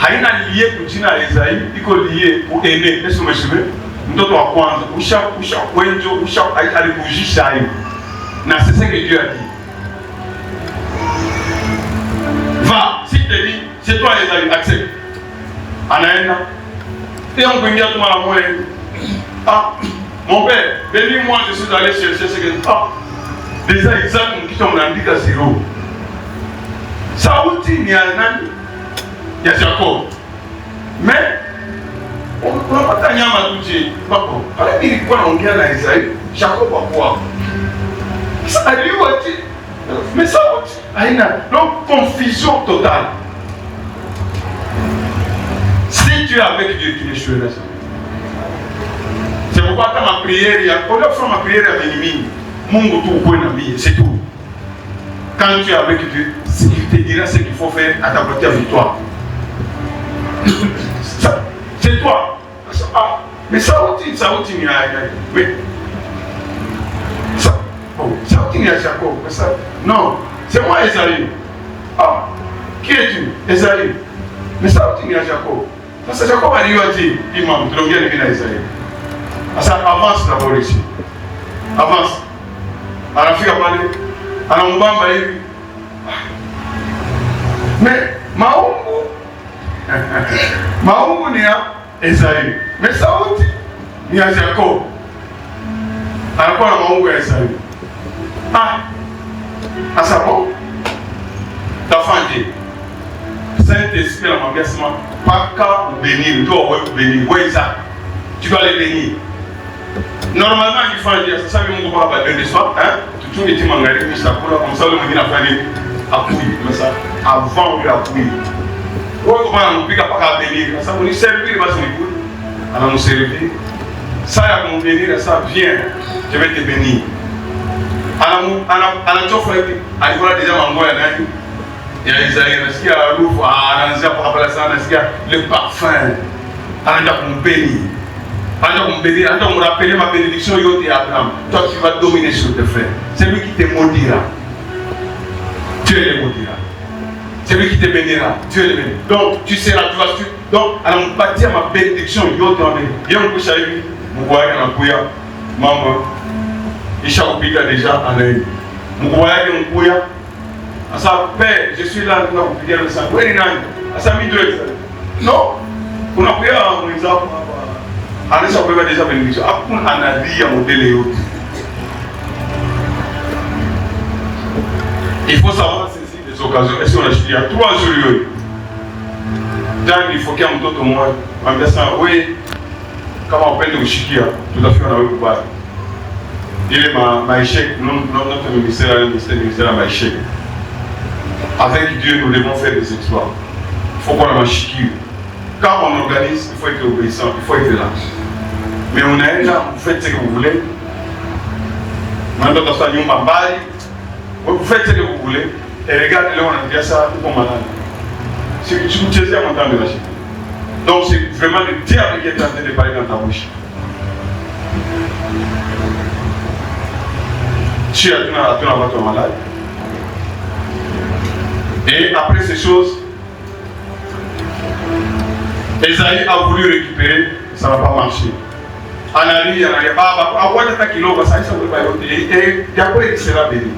Haina lié kuchina Esaïe, iko lié ku ene. Est-ce que vous me suivez? Mtoto wa kwanza, usha kwenjo, usha alikujisha hiyo. Na c'est ce que Dieu a dit. Va, si te dit, c'est toi Esaïe, accepte. Anaenda. Et on peut dire tout à moi. Ah, mon père, bénis-moi, je suis allé chercher ce que ah. Déjà Isaac qui tombe dans le zéro. Ça outil ni anani. Il y a Jacob. Mais, on ne peut pas tenir ma douche. Alors, il dit quoi on gagne à Isaïe? Jacob va quoi? Ça a lui aussi. Mais ça aussi. Donc, confusion totale. Si tu es avec Dieu, tu n'échoueras jamais. C'est pourquoi dans ma prière, au lieu de faire ma prière à Bénimine, Mungu tout au c'est tout. Quand tu es avec Dieu, il te dira ce qu'il faut faire à ta côté avec toi. C'est toi. Ah, mais ça aussi, il y a. Mais ça aussi, il y a Jacob. Non, c'est moi, Esaïe. Ah, qui es-tu? Esaïe. Mais ça aussi, il y a Jacob. Parce que Jacob a dit, il m'a dit, il y a Esaïe. Ça avance d'abord ici. Avance. À la fille à parler. À la moubamba, mais Maungu. Maungu ni ya Esaïe. Mais sauti ni ya Jacob. Anakuwa na maungu ya Esaïe. Asa bon. Tafanje. Saint-Esprit anamwambia sema paka ubénir, ndio wewe ubénir. Wewe ça. Tu dois les bénir. Normalement il faut dire ça Mungu baba donne soi, hein? Tu tu es mangari ni chakula comme ça le mwingine afanye apui comme ça avant de apui. Comment on peut pas bénir? Ça vous servir, il va se l'écouter. Alors nous servir. Ça y a mon bénir, ça vient. Je vais te bénir. Alors tu fais, il faut déjà m'envoyer un il y a Isaïe, il y a la loupe, il y a le parfum. Alors tu vas me bénir. Alors tu vas me bénir. Alors tu vas me rappeler ma bénédiction. Abraham. Toi tu vas dominer sur tes frères. C'est lui qui te maudira. Dieu les maudira. C'est lui qui te bénira. Dieu le bénira. Donc, tu seras, tu vas suivre. Donc, alors, on va dire ma bénédiction. Il y a un peu de chahi. Vous voyez, on a un membre. Il s'est occupé déjà à l'œil. Vous voyez, on a un ça, Père, je suis là, on a occupé le sang. Où est-il? À sa midi. Non. On a pris un exemple. On a déjà bénédiction. On a dit à mon délai. Il faut savoir ces occasions. Est-ce qu'on a il y a 3 jours? Il faut qu'il y ait un autre mois. On dit ça, oui. Comment on appelle le chikia? Tout à fait, on a eu pour il est ma échec. Notre ministère a ma échec. Avec Dieu, nous devons faire des exploits. Il faut qu'on ait un chikia. Quand on organise, il faut être obéissant, il faut être là. Mais on est là, vous faites ce que vous voulez. Maintenant, dans sa nyumba mbali, vous faites ce que vous voulez, et regardez là, on a dit ça, tout comme malade. C'est que tu utilises à mon temps de la chute. Donc, c'est vraiment le diable qui est en train de parler dans ta bouche. Tu as ton malade. Et après ces choses, Esaïe a voulu récupérer, ça ne va pas marcher. Anali, à quoi t'as kilo, ça ne va pas y aller. Et il y a quoi qui sera béni.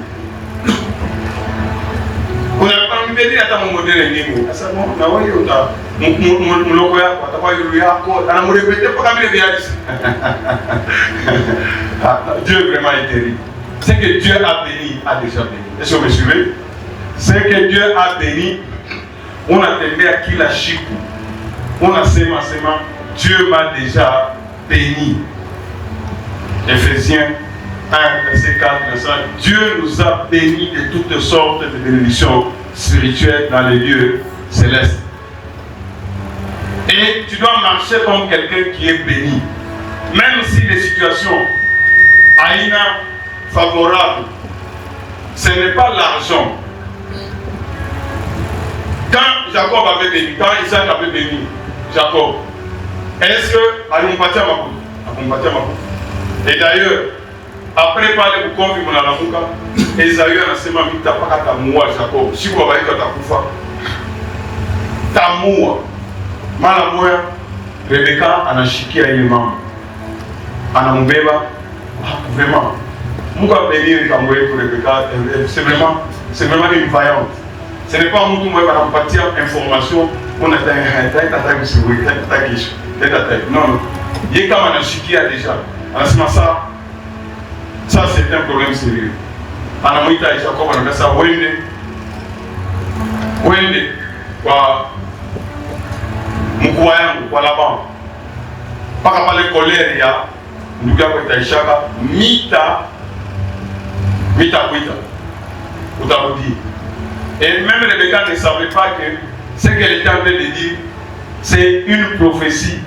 On a pas béni à ta modèle niveau. À ça, on a voyé où t'as mon logo, t'as pas eu le yako, t'as mon répété pour caminer derrière. Dieu vraiment est terrible. C'est que Dieu a béni, a déjà béni. Est-ce que vous me suivez? C'est que Dieu a béni. On a tenu à qui la chikou. On a séma. Dieu m'a déjà béni. Éphésiens 1, verset 4, verset 5. Dieu nous a bénis de toutes sortes de bénédictions spirituelles dans les lieux célestes. Et tu dois marcher comme quelqu'un qui est béni. Même si les situations aïna favorables, ce n'est pas l'argent. Quand Jacob avait béni, quand Isaac avait béni Jacob, est-ce que Alumpatia Makou? Et d'ailleurs, après parler pour convaincre mon alamuka, Esaïe a sema mita pakata moua Jacob. Si vous avez takufa, tamoua, malamoya, Rebecca anashikia ile mama, anambeba, vraiment. Mouka bénir kamoué pour Rebecca, c'est vraiment une vaillante. Ce n'est pas un mot qui va partir information. On a non, il y a comme un chikia déjà. Alors ça c'est un problème sérieux. Alors moi il Jacob on a ça wende kwa mkuwayangu kwa laban. Paka pale colère ya ndugu yako itaishaka mita kuita. Utabudi. Et même Rebecca ne savait pas que ce qu'elle était en train de dire, c'est une prophétie.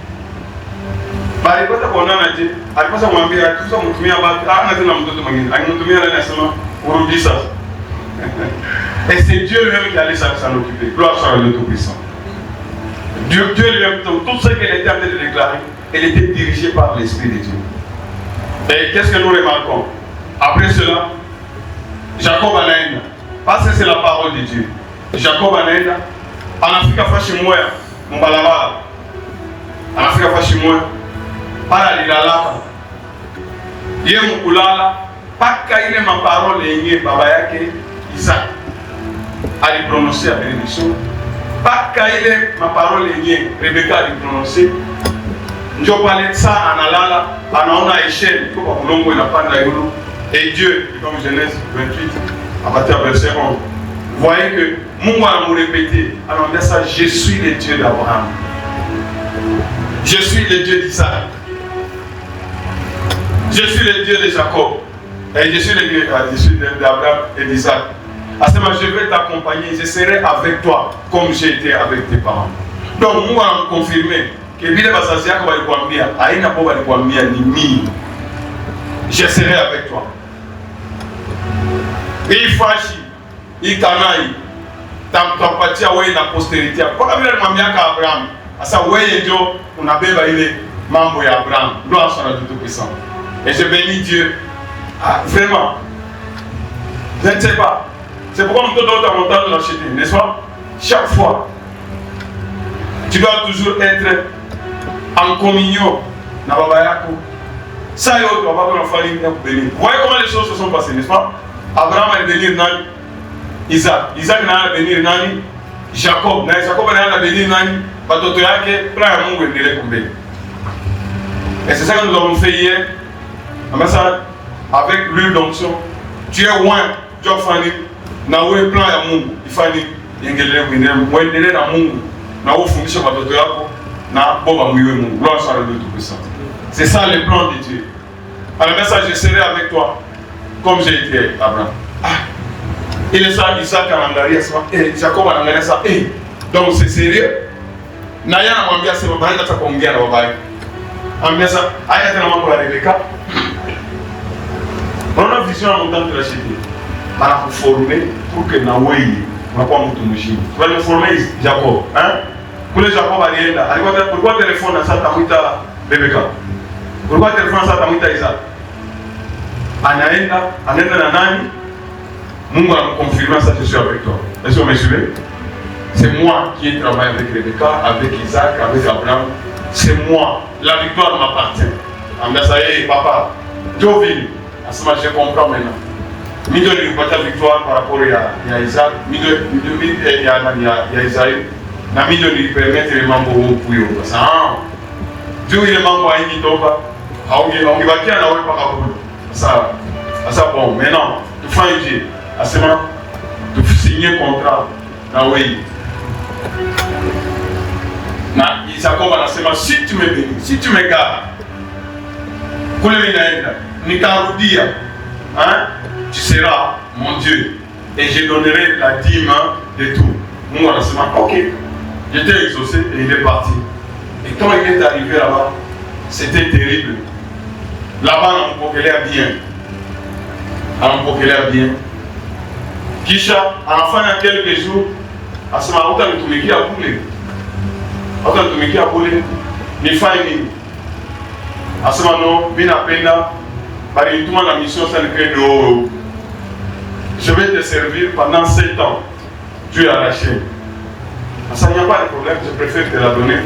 Et c'est Dieu lui-même qui allait s'en occuper. Gloire soit à le Tout-Puissant. Dieu lui-même, tout ce qu'elle était en train de déclarer, elle était dirigée par l'Esprit de Dieu. Et qu'est-ce que nous remarquons? Après cela, Jacob Anaïna. Parce que c'est la parole de Dieu. Jacob Anaïna, en Afrique, Fashimoya, Mbalabala, en Afrique, Fashimoya, Paralilala, Yemukulala, Paka ile ma parole yenye baba yake Isaac aliprononcer à bénédiction. Paka ile ma parole yenye Rebecca aliprononcer. Ndio pale saa analala, anaona échelle kwa kulongo inapanda yulu. Et Dieu, comme Genèse 28, à partir du verset 11, vous voyez que Mungu a nous répété, alors on dit ça, je suis le Dieu d'Abraham. Je suis le Dieu d'Isaac. Je suis le Dieu de Jacob. Et je suis le Dieu d'Abraham et d'Isaac. À ce moment, je vais t'accompagner, je serai avec toi comme j'ai été avec tes parents. Donc, Mungu a confirmé que vile bazazi yako walikwambia, haina po walikwambia ni mimi. Je serai avec toi. Et Fashi, et Kanai, tampatia wewe na posterity yako. Kwa vile alimwambia Abraham, sasa wewe ndio unabeba ile mambo ya Abraham. Gloire soit à Dieu Tout-Puissant. Et je bénis Dieu. Ah, vraiment. Je ne sais pas. C'est pourquoi on te donne ta montagne de l'acheter, n'est-ce pas? Chaque fois, tu dois toujours être en communion na baba yako. Ça et autre, on va voir la famille pour bénir. Vous voyez comment les choses se sont passées, n'est-ce pas? Abraham a béni Nani, Isaac. Isaac a béni Nani, Jacob. Jacob a béni Nani, Batoto yake, plein de monde est tombé. Et c'est ça que nous avons fait hier. Avec l'huile d'onction, tu es loin, tu as fait na wewe plan ya Mungu ifanye yengelele mwenyewe muendelee na Mungu na ufundishe watoto yako na boba mwiwe Mungu. Gloire soit à Dieu Tout-Puissant. C'est ça le plan de Dieu. Alors ça, je serai avec toi comme j'ai été avec Abraham. Ah, il est ça, Isaac anaangalia ça, Jacob anaangalia ça. Donc c'est sérieux. Na yeye anamwambia sema bali hata kuongea na baba yake. Anambia sasa haya tena mambo ya Rebecca. On a vision à montant de la cité. On a formé pour que Naoué, on n'a pas monté machine. Tu vas le former Jacob. Hein? Pour les Jacob à l'Ienda. Pourquoi téléphone à ça, Tamita Bébeka? Pourquoi téléphone à ça, Tamita Isa? Anaenda Nanani. Mungu a confirmé ça, je suis avec toi. Est-ce que vous me suivez? C'est moi qui ai travaillé avec Rebecca, avec Isaac, avec Abraham. C'est moi. La victoire m'appartient. Ambassade, papa, Joville, à ce moment je comprends maintenant. Je ne pas la victoire par rapport à Isaac, je ne à Isaïe. Je ne permettre les membres de Pouyo. Parce que Dieu est le membre de Nitoba. On va dire que ça bon. Maintenant, tu fais un Dieu. À ce moment, tu signes un contrat. Si tu me bénis, si tu me gardes, tu seras mon Dieu et je donnerai la dîme de tout. Moi, ok, j'étais exaucé et il est parti. Et quand il est arrivé là-bas, c'était terrible. Là-bas, on m'a bien. On m'a bien. Kisha, à la fin de quelques jours, à ce moment là, on a boulé. On a boulé. Ni faini. À ce moment-là, bien à peine, par une la mission, c'est que je vais te servir pendant 7 ans. Tu es arraché. Ça n'y a pas de problème, je préfère te la donner.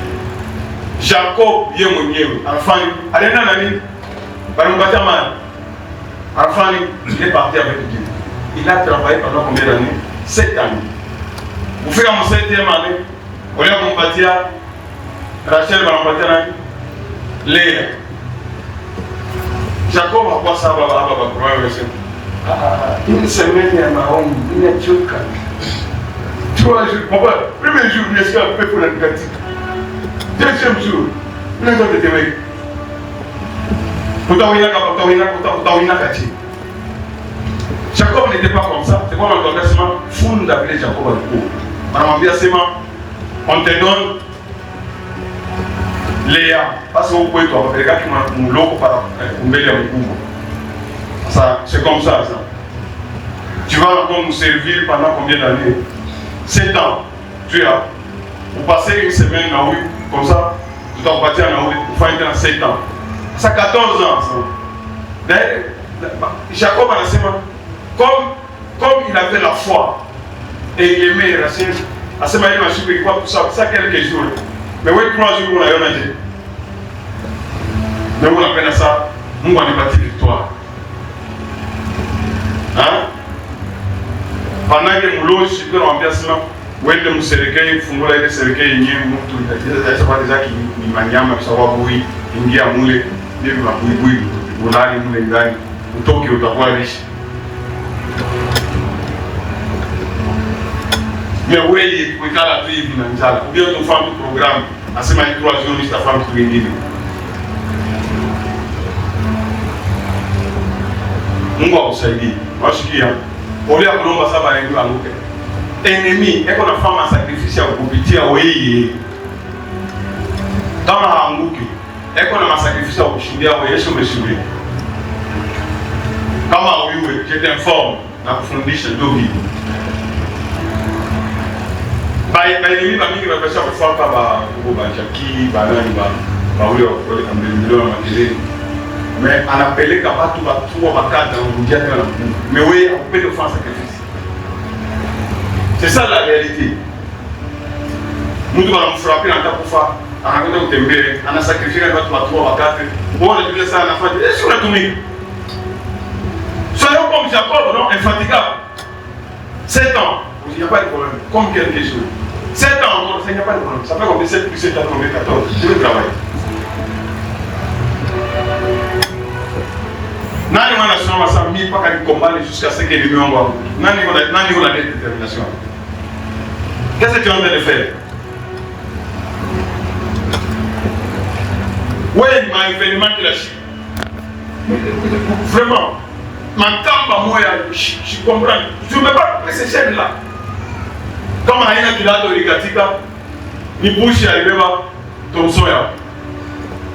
Jacob, bien mon Dieu, enfant, allez dans la vie. Enfant, il est parti avec Dieu. Il a travaillé pendant combien d'années? 7 années. Vous faites en 7e année, au lieu de bâtir, Rachel va bâtir Léa. Jacob a quoi ça va une semaine, il y a marron, il y a tchoka. 3 jours, papa, premier jour, il est un peu pour la négative. Deuxième jour, il est un peu de témoin. Jacob n'était pas comme ça. C'est quoi mon engagement? Fou d'appeler Jacob à l'époque. On te donne Léa. Parce que vous pouvez toi, les gars qui m'ont l'eau par ça, c'est comme ça. Tu vas encore nous servir pendant combien d'années? 7 ans. Tu as. Vous passez une semaine en rue, comme ça, tu dois partir en rue, vous faites dans 7 ans. Ça 14 ans. D'ailleurs, Jacob a laissé comme il avait la foi et il aimait Rachel, à ce moment-là, il m'a suivi pour ça quelques jours. Mais oui, 3 jours, on a eu un âge. Mais on appelle ça, on va débattre victoire. Hein? Pendant que nous loge, je peux remplacer, où est-ce que nous serons, nous sommes les serons, nous sommes déjà qui nous manions, nous sommes bouillis, nous sommes moulés, nous sommes bouillis, nous sommes moulés, nous sommes riches. Mais oui, il faut la tribu financière. Ou bien ton femme du programme, à ce moment-là, 3 jours, ta femme qui vient. Nous va vous aider. Moi, je dis, au lieu de nous passer par un groupe, ennemi, et qu'on a fait un sacrifice à Koupiti, à Ouéi. Dans la Hangouki, et qu'on a un sacrifice à Kouchindi, à Ouéi, je me souviens. Comme à Ouéi, je t'informe, dans la fondation d'Obi. L'ennemi va venir me faire faire par Jackie, Banani, mais on appelait qu'à tout va tout va cadre dans le diable. Mais oui, on peut le faire sacrifice. C'est ça la réalité. Nous devons nous frapper dans ta poufa, en regardant au Tembé, on a sacrifié notre patron à 4. Bon, on a dit ça à la fin. Est-ce qu'on a tout mis? Soyons comme Jacob, non, infatigable. 7 ans, il n'y a pas de problème. Comme quelque chose. 7 ans, il n'y a pas de problème. Ça fait combien 7 plus 7, ça fait combien 14. Je vais travailler. Nani on a changé ça, mis pas qu'à combattre jusqu'à ce que les miens vont. Nani on a la détermination. Qu'est-ce que tu es en train de faire? Oui, il m'a événement qui l'a chi. Vraiment. Ma tamba moi, je comprends. Je ne peux pas couper ces chaînes-là. Comme on a une activité de l'Igatika, ni bouche à arriver à ton soya.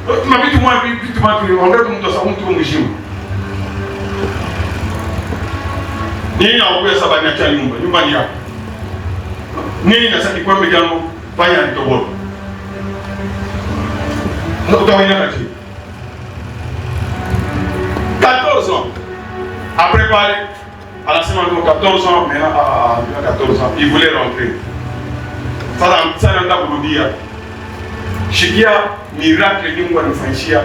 Tu m'as dit, tu m'as dit, on a tout le monde, on a tout le monde. Nini na ukuya sabani ya nyumba, nyumba ni yako. Nini na saki kwa mbegango, panya nitobolo. Utaona kati. 14 ans. Après parler, à la semaine de 14 ans, mais à 14 ans, il voulait rentrer. Ça n'a pas voulu dire. Chikia, miracle, il m'a fait.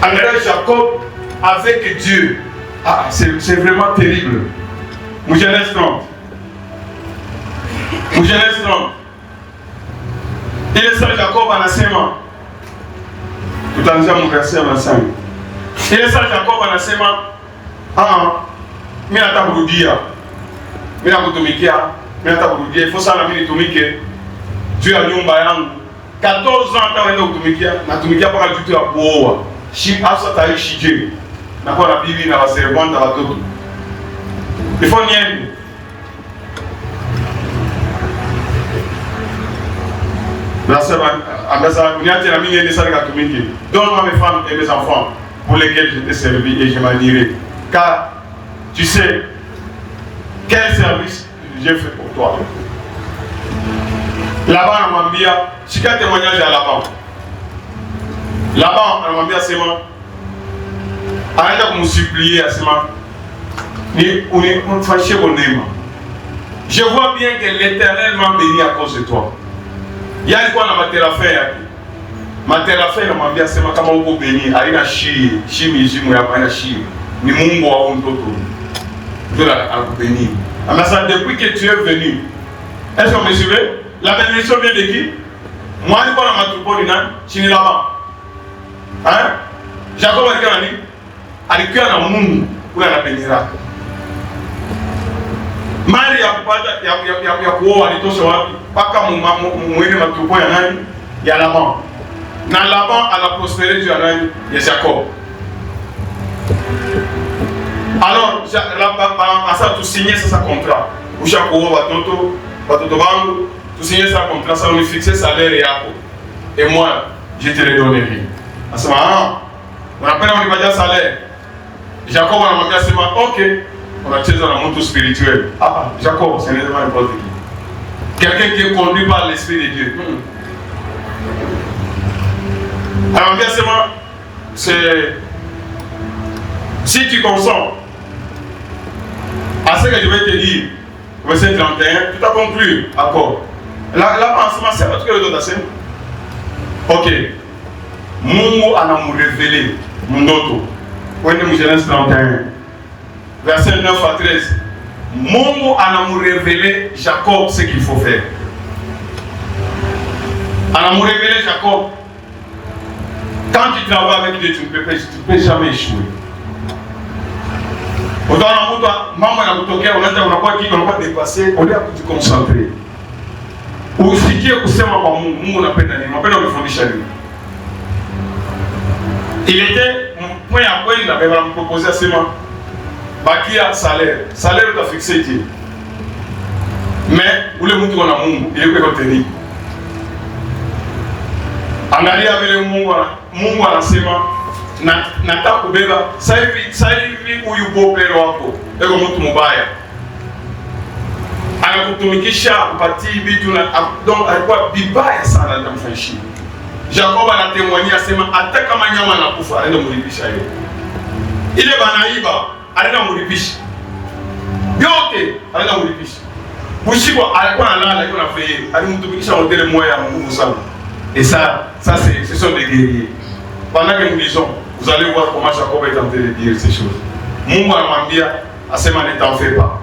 Alors Jacob, avec Dieu, c'est vraiment terrible. Mon Genèse 30. Mon Genèse 30. Il est seul Jacob en assément. Tout en disant mon verset 25. Il est seul Jacob en assément. Mais à ta boudia. Mais à Boutomikia. Mais à ta boudia. Il faut ça la minute Tomike. Dieu a dit un bayan. 14 ans, tu as un Tomikia. Na Tomikia pas du tout à Boa. Si asa tayi shije. Na kwa la Bible na servante na watoto. Il faut nier. La sœur donne-moi mes femmes et mes enfants pour lesquels je t'ai servi et je m'admirais. Car tu sais quel service j'ai fait pour toi. Là-bas, on m'a dit, si tu as témoignage à là-bas. Là-bas, on m'a dit à ces mains. Arrête de me supplier à ces mains. On est fâché au nez. Je vois bien que l'Éternel m'a béni à cause de toi. Il y a quoi dans ma terre. Ma terre m'a bien c'est ma camarade béni. Arina chi mijimu ya pana chi. Ni Mungu wa untoto. Dieu l'a béni. Mais ça depuis que tu es venu. Est-ce qu'on me suivez? La bénédiction vient de qui? Moi je parle à ma troupeau de nan. Chini là-bas. Hein? Jacob a dit quoi? Alikuwa na Mungu kule anapendera. Mali ya kuoa alitosha wapi? Paka mwene matupo ya nani? Ya Laban. Na Laban a la prospéré du nani? Ya Jacob. Alors, à ça, tu signes ça contrat. Usha kuoa watoto bangu, tu signes ça contrat, ça on est fixé salaire et yako. Et moi, je te le donnerai. À ce moment, on appelle on va dire salaire. Jacob a demandé à ce moment, ok. On a tiré dans le monde spirituel. Jacob, ce n'est pas n'importe qui. Quelqu'un qui est conduit par l'Esprit de Dieu. Alors, bien sûr, c'est. Si tu consens à ce que je vais te dire, verset 31, tout a conclu. D'accord. Là, en ce moment, c'est pas tout que le dos d'Assem. Ok. Mungu a nous révélé. Mon auto. Où est le Genèse 31? Verset 9 à 13. Mungu a nous révélé Jacob ce qu'il faut faire. A nous révélé Jacob. Quand tu travailles avec Dieu, tu ne peux jamais échouer. Autant maman a kutoka unakuwa dépassé, on est à te concentrer. Usikie kusema kwa Mungu, Mungu anapenda nini? Anapenda kufundisha nini? Il était point à point, il avait proposé à ses mains. Bakia salaire. Salaire tu as fixé Dieu. Mais ule mtu kuna Mungu, il est contenu. Angalia vile Mungu anasema nataka kubeba sasa hivi huyu bopero wako ego mtu mbaya. Anakutumikisha kupatia vitu na donc alikuwa bibaya sana ndamfanyishia. Jacob anatemwanyia asema hata kama nyama anakufa anaenda mlipisha yeye. Ile banaiba anaenda mlipisha. Yote anaenda mlipisha. Bushiko alikuwa analala alikuwa anafanya alimtumikisha modele moja ya nguvu sana. Et ça ce sont des guerriers. Pendant que nous lisons, vous allez voir comment Jacob est en train de dire ces choses. Mungu anamwambia asema ne t'en fais pas.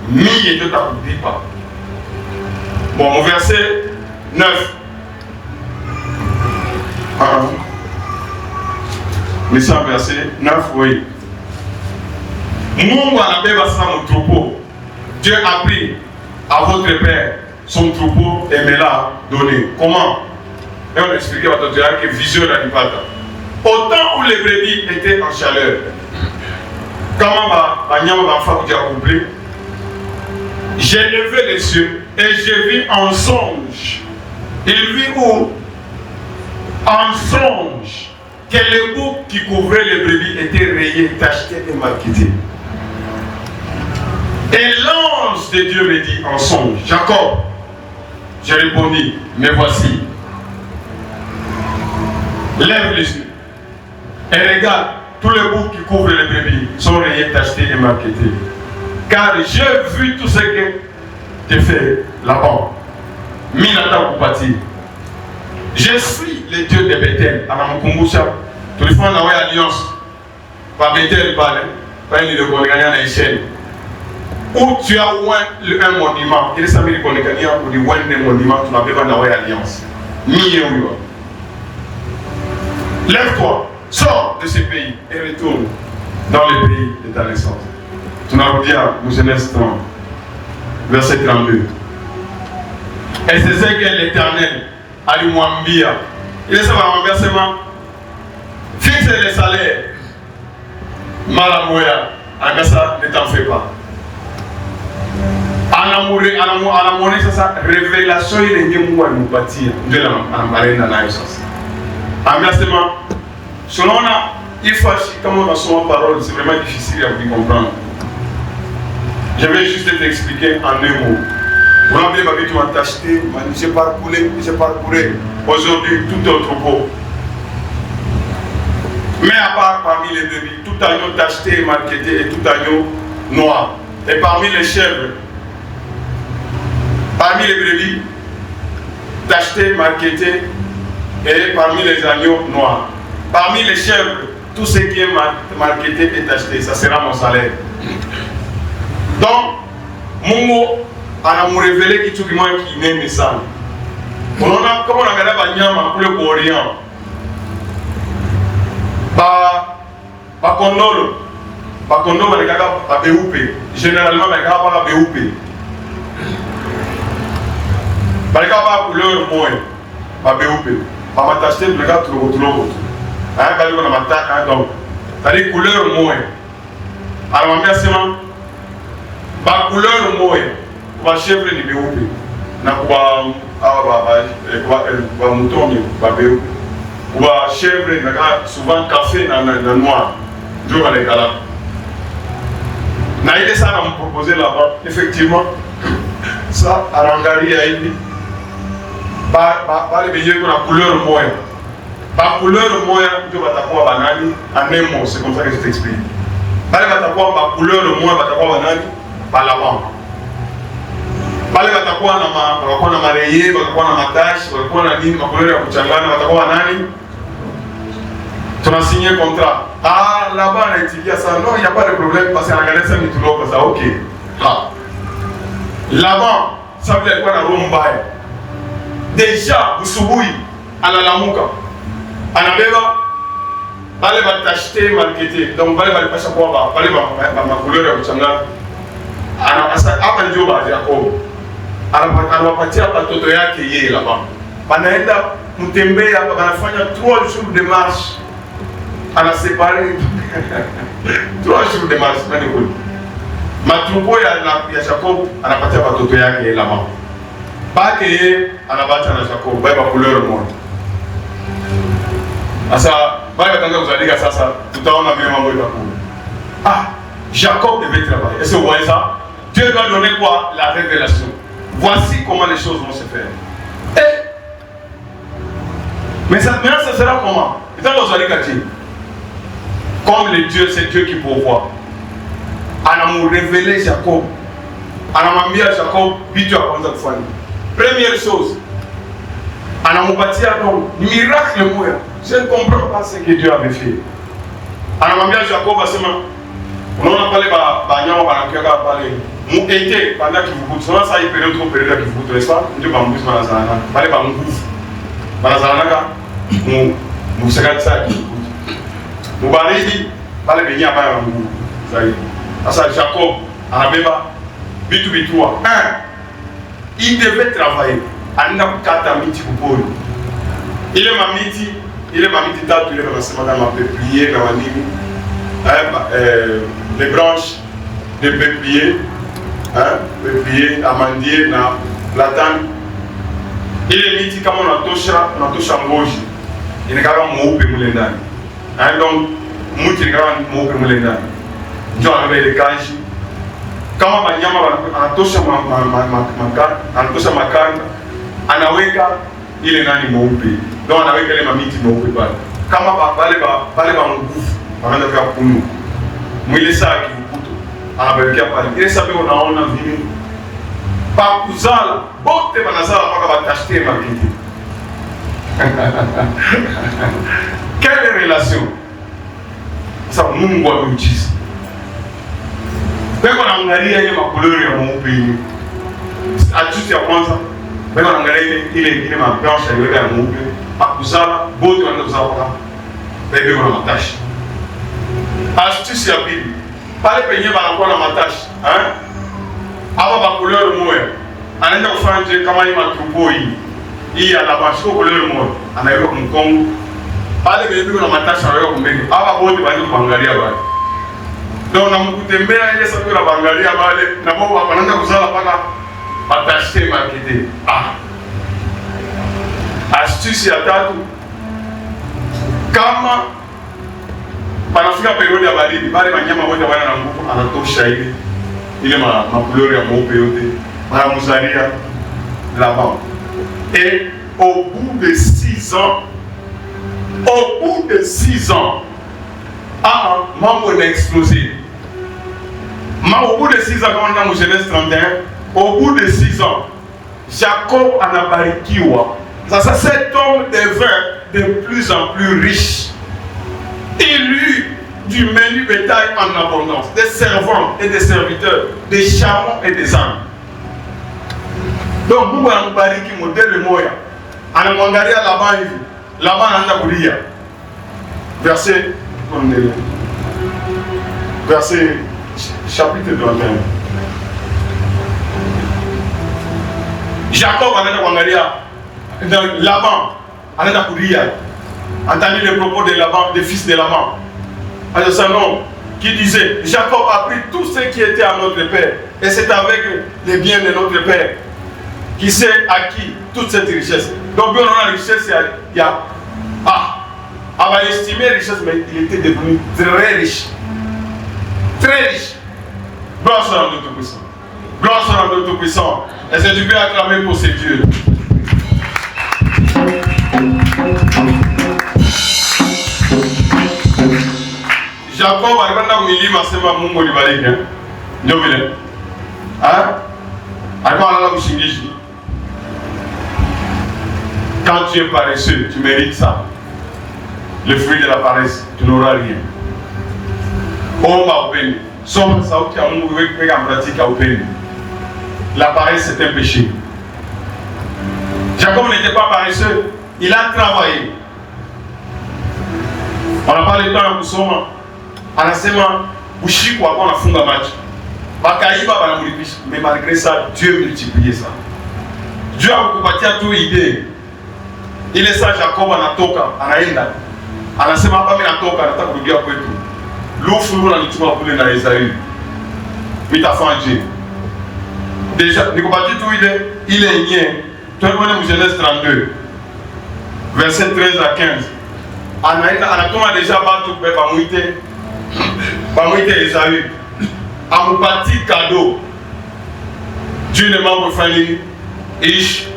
Mie ne t'oublie pas. Bon, mon verset 9. Mais ça, verset 9, oui. Mungu anabeba sasa mon troupeau. Dieu a pris à votre père son troupeau et me l'a donné. Comment? Et on expliquait à votre que vision la nipata. Au temps où les brebis étaient en chaleur, comment va couplé, j'ai levé les cieux et j'ai vu en songe. Il vit où? En songe que les boucs qui couvraient les brebis étaient rayés, tachetés et marqués. Et l'ange de Dieu me dit en songe, Jacob. Je répondis, mais voici. Lève les yeux et regarde, tous les boucs qui couvrent les brebis sont rayés, tachetés et marquetés. Car j'ai vu tout ce que tu fais là-bas. Minata Kupati. Je suis le Dieu de Bethel. Anamukumbusha. Tulifanya na wewe alliance. Pas Bethel pale. Pas ni de Konekania na échelle. Où tu as un monument. Il s'agit de Konekania ou de un monument. Tu n'avais pas na wewe alliance. Mieux. Lève-toi. Sors de ce pays et retourne dans le pays de ta naissance. Tunarudia Genèse 30, verset 32. Et c'est ce que l'Éternel alimwambia. Il est anamwambia sema, fixe les salaires. Mara moya, angasa ne t'en fais pas. Anamuonesha sasa révélation ile yenye Mungu alimpatia. Ndio anambarenda nayo sasa. Ambia sema, selon il faut comme on a son parole, c'est vraiment difficile à vous comprendre. Je vais juste t'expliquer en un mot. Vous avez ma vie, tu m'as acheté, j'ai parcouru aujourd'hui tout un troupeau. Mais à part parmi les brebis, tout agneau tacheté et marqueté et tout agneau noir. Et parmi les chèvres, parmi les brebis, tacheté, marqueté et parmi les agneaux noirs. Parmi les chèvres, tout ce qui est marketé est acheté, ça sera mon salaire. Donc, Mungu anamu révélé kitu kimoja kinene sana. Unaona kama unaangalia banyama kule kwa Orient. Bakondolo balekaka babeupe. Généralement balekaka ba beupe. Balekaka ba couleur moya, babeupe. Bamatashite balekaka tuloko. Aya bali na mataka donc. C'est-à-dire couleur moya. Anamwambia sema ba couleur moya. Kwa chèvre ni beupe na kwa mouton ba beupe. Kwa chèvre na souvent café na noir. Ndio wale kala. Na ile sana me proposer là-bas effectivement ça arangaria hivi. Ba les beignets na couleur moya. Ba couleur moya ndio batakuwa banani en un mot, c'est comme ça que je t'explique. Bale batakuwa ba couleur moya batakuwa banani ba lapin. Bale batakuwa na mareye, batakuwa na matache, batakuwa na nini, makoleo ya kuchangana, batakuwa nani? Tunasigné contrat. Ah, là-bas, on a étudié ça. Non, il n'y a pas de problème parce qu'on a regardé ça, mais tout le monde ça, ok. Ah. Là-bas, ça veut dire quoi dans Rombaï? Déjà, vous soubouille à la Lamouka. À la Beba, bale batacheté, marketé. Donc, bale pas chaque fois, bale ma couleur ya kuchangana. Hapa ndio ba Jacob. Anawapatia watoto yake yeye là-bas. Banaenda mtembea, banafanya 3 jours de marche. Ana séparé 3 jours de marche nani kule. Matrupo ya Jacob anapatia watoto yake là-bas. Bake yeye anabacha na Jacob, baba couleur moja. Sasa baba ataanza kuzalika sasa, tutaona vile mambo itakuwa. Ah, Jacob devait travailler. Est-ce que vous voyez ça? Dieu doit donner quoi? La révélation. Voici comment les choses vont se faire. Et, mais ça sera comment? Comme le Dieu, c'est Dieu qui pourvoit. Anamu révélé Jacob. Anamambia Jacob, vitu kwanza kufanya. Première chose, anamupatia donc miracle moya. Je ne comprends pas ce que Dieu avait fait. Anamambia Jacob asema, unaona pale banyama banakiaka pale muete pendant kivukutu. Sasa hii période trop période kivukutu, n'est-ce pas? Ndio bambuzi banazalana. Pale ba nguvu. Banazalana mu sekati kivukutu. Mubaridi pale benya baya nguvu. Zaidi. Sasa Jacob anabeba vitu vitua. Il devait travailler. Anaenda kukata miti kupori. Ile mamiti tatu ile wanasema kama peuplier na wanini. Les branches de peuplier, peuplier, amandier na platane. Ile miti kama unatosha ngozi inakaba mweupe mule ndani. Donc mti inakaba mweupe mule ndani. Ndio anabeba ile kanji Kama wanyama anatosha anatosha makanda, anaweka ile nani mweupe. Ndio anaweka ile mamiti mweupe pale. Kama wale wa nguvu wanaanza kwa kunu. Mwile saa kivukuto anabelekea pale. Ile sababu unaona vile pa kuzala bote banazala mpaka batashite mabiti. Quelle relation? Sasa Mungu ameujiza. Beko naangalia ile makolori ya mweupe ile. Ajuzi ya kwanza, beko naangalia ile mabranche ya mweupe. Pa kuzala bote wanaanza kuzala mpaka bebe kuna matashi. Astuce ya pili. Pale penye banakuwa na matashi, hapa ba couleur moja. Anaenda kufanya kama hii matrubo hii ya la bashiko couleur moja. Anaweka mkongo. Pale penye kuna matashi anaweka kumbele. Hapa bote bali kuangalia bali. Ndio namkutembea ile sababu la kuangalia bale na baba wanaanza kuzala paka matashi marketing. Astuce ya tatu. Kama panafika periodi ya baridi, bale wanyama wote wana na nguvu, anatosha ile makulori ya mweupe yote, wanamuzalia là-bas. Et au bout de 6 ans, mambo a explosé. Au bout de 6 ans, quand on est dans Genèse 31, au bout de 6 ans, Jacob anabarikiwa. Ça, cet homme devint de plus en plus riche. Il eut du menu bétail en abondance, des servants et des serviteurs, des chameaux et des ânes. Donc, Mungu anamubariki modele moya. Anamwangalia Laban hivi. Laban anaanza kulia. Verset chapitre 21. Jacob anaanza kuangalia Laban anaanza kulia. Entendez les propos de Laban, des fils de Laban. Alors c'est un homme qui disait, Jacob a pris tout ce qui était à notre père, et c'est avec les biens de notre père qui s'est acquis toute cette richesse. Donc bien on a la richesse, il y a on va estimer la richesse, mais il était devenu très riche. Très riche. Gloire soit à Dieu Tout-Puissant. Gloire soit à Dieu Tout-Puissant. Est-ce que tu peux acclamer pour ces dieux? Jacob alikwenda kumilima sema Mungu nibariki. Ndio vile. Alikuwa analala kushingishi. Quand tu es paresseux, tu mérites ça. Le fruit de la paresse, tu n'auras rien. Omba upendo. Soma sauti ya Mungu weka pratique ya upendo. La paresse c'est un péché. Jacob n'était pas paresseux, il a travaillé. On n'a pas le temps de kusoma. Anasema ushiko hapo anafunga macho. Bakaiba banamlipisha. Mais malgré ça, Dieu multipliait ça. Dieu akukupatia tu idée. Ile saa Jacob anatoka, anaenda. Anasema hapa mimi natoka, nataka kurudia kwetu. Lufu luna nituma kule na Esaü. Mitafanje. Déjà, nikupatia tu ile yenyewe. Tunaona mu Genèse 32. Verset 13 à 15. Anaenda anatuma déjà batu bamwite Esaü. Amupati cadeau. Dieu ne m'a pas fait riche.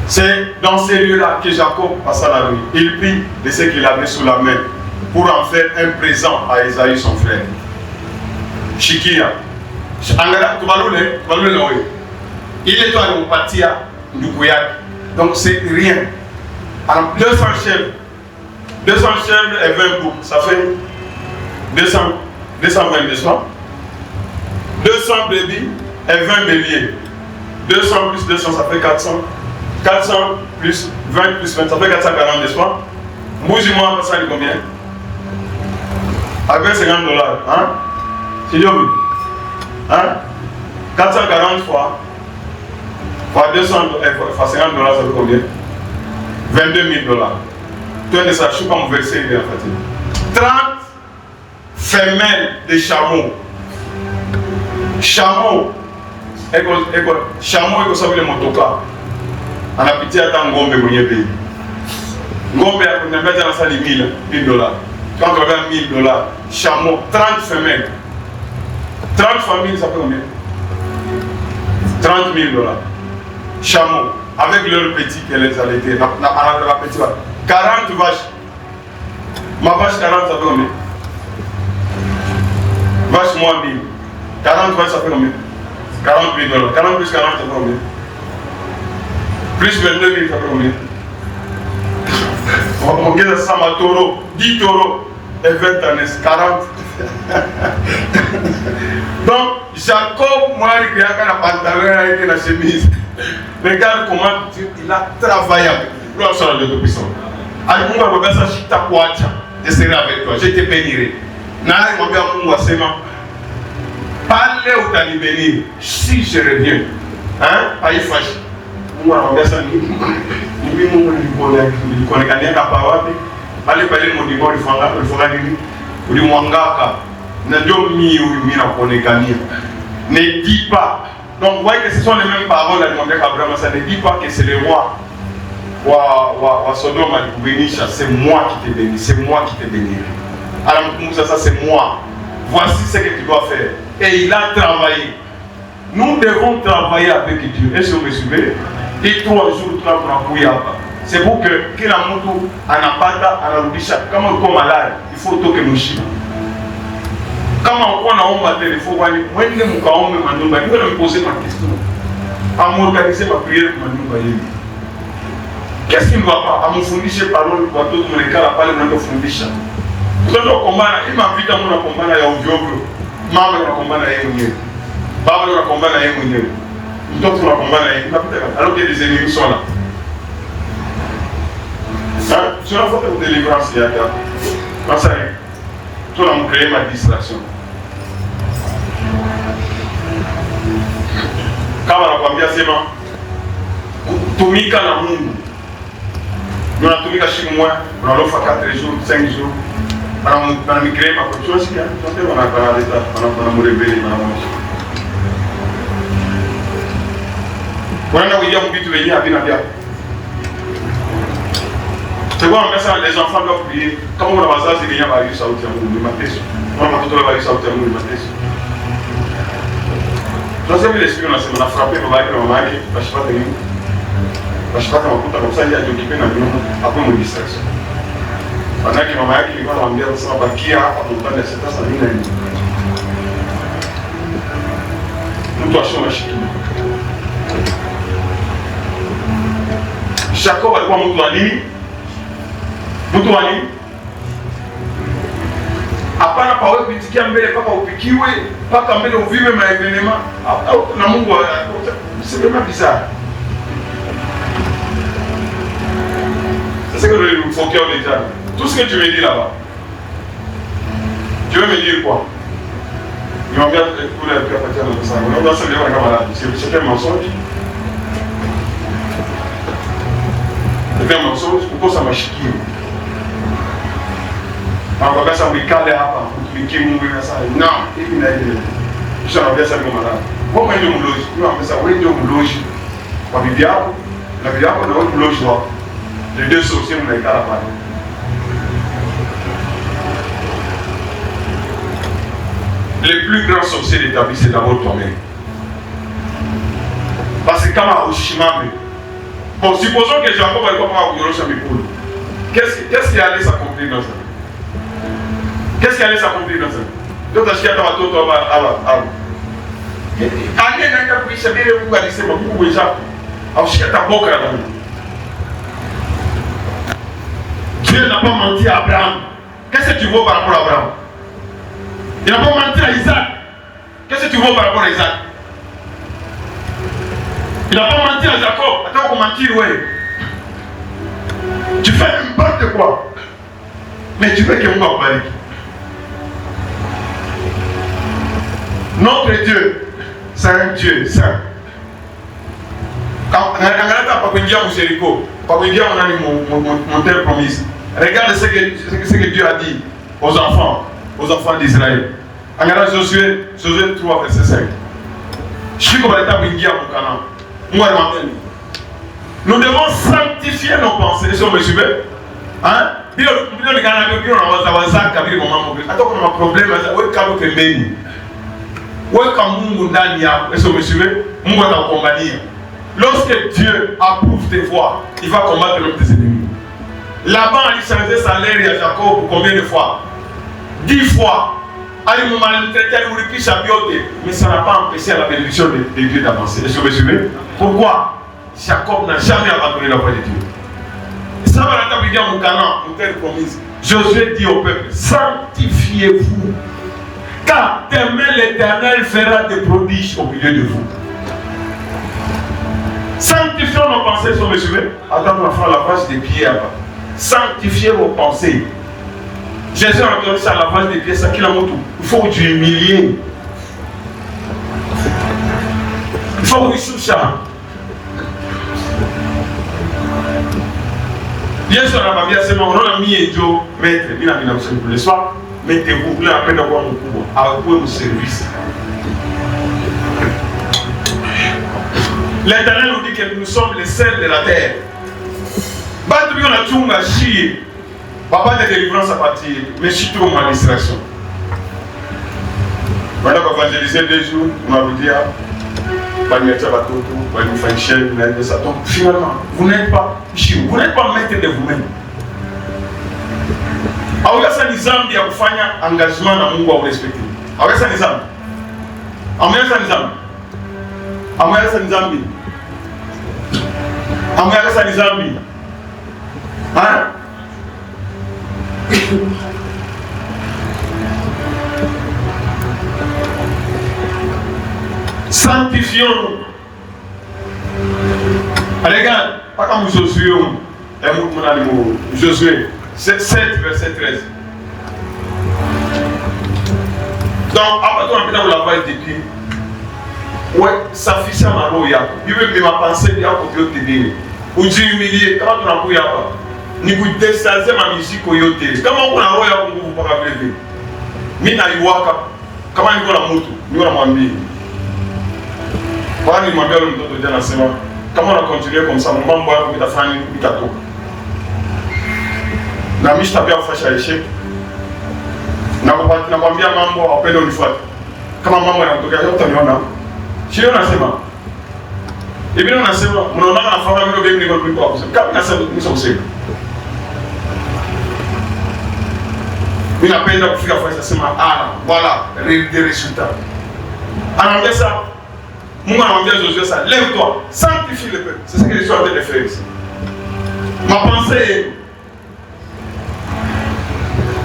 C'est dans ces lieux-là que Jacob passa la nuit. Il prit de ce qu'il avait sous la main pour en faire un présent à Esaü son frère. Shikia. Il est à l'Opatia du Gouyak. Donc c'est rien. Alors 200 chèvres. 200 chèvres et 20 boucs. Ça fait 220 décembre. 200 brebis et 20 béliers. 200 plus 200, ça fait 400. 400 plus 20 plus 20, ça fait 440, n'est-ce pas? Moi, ça dit combien? Avec $50, hein? C'est bien, hein? 440 fois 200 fois $50, ça fait combien? $22 000. Tu as des sachets comme verset, en fait. 30 femelles de chameaux. Chameau, chameau, il faut savoir le motoka. Anapitia hata ngombe mwenye bei. Ngombe ya kunambia na sali $1000. Quand on a $1000, chameau 30 femelles. 30 familles, ça fait combien? 30 000 $. Chameaux, avec leurs petits qu'elles les allaitaient, la petite vache. 40 vaches. Ma vache 40, ça fait combien? Vache moins 1000. 40 vaches, ça fait combien? 40 000 $. 40 plus 40, ça fait combien? Plus 22 000, ça fait combien? On regarde ça, ma taureau, 10 taureaux et 20 années, 40. Donc, Jacob, moi, il a un pantalon avec la chemise. Regarde comment il a travaillé avec lui. Gloire soit à Dieu Tout-Puissant. Alors, moi, je vais faire ça, je serai avec toi, je te bénirai. Nari mwambia Mungu asema pale utanibeni si je reviens. Hein? Haifashi. Mungu anamwambia sana mimi Mungu nilikuonekania hapa wapi? Pale mlimo ulifanya nini? Ulimwangaka. Na ndio mimi nakuonekania. Ne dis pas. Donc vous voyez que ce sont les mêmes paroles à demander à Abraham, ça ne dit pas que c'est le roi wa Sodome à bénir, c'est moi qui te bénis, c'est moi qui te bénirai. Alors ça c'est moi. Voici ce que tu dois faire. Et il a travaillé. Nous devons travailler avec Dieu. Est-ce que vous me suivez? Et 3 jours, 3 jours, c'est pour que la moto anapata anarudisha kama uko malaya, il faut toke mshima. Kama uko naomba telefoni wani mwende mkaombe manyumba. Ndio nimepose ma question. Amorganiser ma prière kwa manyumba yenu. Qu'est-ce qui ne va pas? Amufundishe parole kwa watoto mlekala pale mnapofundisha. Mtoto kombana, ima vita mna kombana ya ovyo ovyo. Mama anakombana yeye mwenyewe. Baba anakombana yeye mwenyewe. Mtoto anakombana yeye. Unapita alors que les ennemis sont là. Ça, tu as fait une délivrance il y a pas ça. Tu as créé ma distraction. Kama nakwambia sema tumika na Mungu. Unatumika siku moja, unalofa 4 jours, 5 jours. Para me créer ma conscience, tu as para me révéler na moja. Wanaenda kuingia mbitu wenyewe havina vyako. C'est quoi les enfants doivent prier. Kama una wazazi wenyewe bali sauti ya Mungu ni mateso. Kama watoto bali sauti ya Mungu ni mateso. Tunasema ile siku nasema na frappe baba yake na mama yake bashipata nini? Bashipata makuta kabisa ya jokipenda nyumba hapo mu distraction. Manake mama yake alikuwa anamwambia sasa bakia hapa mpande sasa nini? Mtu ashoma shikimu. Jacob alikuwa mtu wa nini? Mtu wa nini? Hapana pa wewe pitikia mbele paka upikiwe, paka mbele uvive maevenema. Na Mungu c'est vraiment bizarre. C'est ce que le faut qu'il y ait déjà. Tout ce que tu me dis là-bas. Tu veux me dire quoi? Il m'a bien pour la partir de ça. On doit se dire comme là. C'est un mensonge. C'est un mensonge. Pourquoi ça m'a chiqué? On va ça wikale hapa kutumikia Mungu na sasa. Non, hivi na hivi. Kisha naambia sasa kama mara. Wewe ndio mloji. Wewe sasa wewe ndio mloji. Kwa bibi yako na bibi yako na wewe mloji wako. Les deux sorciers mnaikala pale. Les plus grands sorciers d'établi, c'est d'abord toi-même. Parce que kama ushimame. Bon, supposons que Jacob alikuwa kama kunyorosha mikono. Qu'est-ce qui allait s'accomplir dans ça? Qu'est-ce qui allait s'accomplir dans ça? Donc tu as watoto hapa. Ane naenda kuisha bila Mungu alisema Mungu wenzako. Aushika taboka na Mungu. Dieu n'a pas menti à Abraham. Qu'est-ce que tu vois par rapport à Abraham? Il n'a pas menti à Isaac. Qu'est-ce que tu vois par rapport à Isaac? Il n'a pas menti à Jacob. Attends qu'on mentir, ouais. Tu fais n'importe quoi. Mais tu veux que Mungu akubariki. Notre Dieu, c'est un Dieu saint. Angalia pa kuingia Jéricho, pa kuingia mon terre promise. Regarde ce que Dieu a dit aux enfants d'Israël. Angalia Josué 3 verset 5. Shiko baleta kuingia mu Canaan. Nous devons sanctifier nos pensées. Est-ce que vous me suivez? Hein? Bilo le Canaan bio na wazaka kabili kwa mambo. Hata kuna problème wewe kama pembeni. Weka Mungu ndani yako. Est-ce que vous me suivez? Mungu atakukombania. Lorsque Dieu approuve tes voies, il va combattre même tes ennemis. Laban a changé sa l'air à Jacob combien de fois? 10 fois. Il m'a maltraité, il m'a repris sa beauté. Mais ça n'a pas empêché la bénédiction de Dieu d'avancer. Est-ce que vous me suivez? Pourquoi? Jacob n'a jamais abandonné la voie de Dieu. Ça va la dire mon canon, mon terre promise. Josué dit au peuple, sanctifiez-vous, car demain l'Éternel fera des prodiges au milieu de vous. Sanctifions nos pensées, sur monsieur. Attends, on va faire la face des pieds là-bas. Sanctifiez vos pensées. Jésus a entendu ça à la face des pieds, ça qu'il a montré. Il faut vous humilier. Il faut vous soucher. Bien sûr, on va bien se on a mis et Joe, maître, le soir, mettez-vous, vous l'avez d'avoir mon pouvoir, à vous service. L'Éternel nous dit que nous sommes les sels de la terre. Battu, on a tout à chier. Papa de délivrance à partir, mais surtout ma distraction. Voilà, on va évangéliser 2 jours, on va vous dire, donc finalement, vous n'êtes pas maître de vous-même. Aweza nizambi ya kufanya engagement na Mungu au respecter. Aweza nizambi. Ameweza nizambi. Ameweza nizambi. Ameweza nizambi. Hein? Sanctifions-nous. Allez, regarde, pas comme Josué, Josué 7, verset 13. Donc, après tout, on a la voix de Dieu. Ouais, ça fait ça, ma roue, il veut que ma pensée, il y a pour Dieu t'aider. Ou Dieu humilié, comment on a pu y avoir? Ni vous déstabiliser ma musique au yoté. Comment on a roue, il vous pas lever. Mina yuaka, comment il va la moto, il va la mamie. Voilà, il m'a bien le dos de Dieu. Comment on a continué comme ça? Mon maman boit, il a fait un gâteau. La miche t'a bien fait à l'échec. N'a pas bien maman à peine une fois. Comment maman a tout gagné, on a. Chez on a ses mains. Et bien on a ses mains. On a un enfant qui a gagné le plus fort. Quand on a ses mains, nous sommes sécures. Il a payé la fille à faire ses mains. Ah, voilà, des résultats. Alors, on ça. Moi, on dit à Josué ça, lève-toi, sanctifie le peuple. C'est ce que je suis en train de faire ici. Ma pensée est.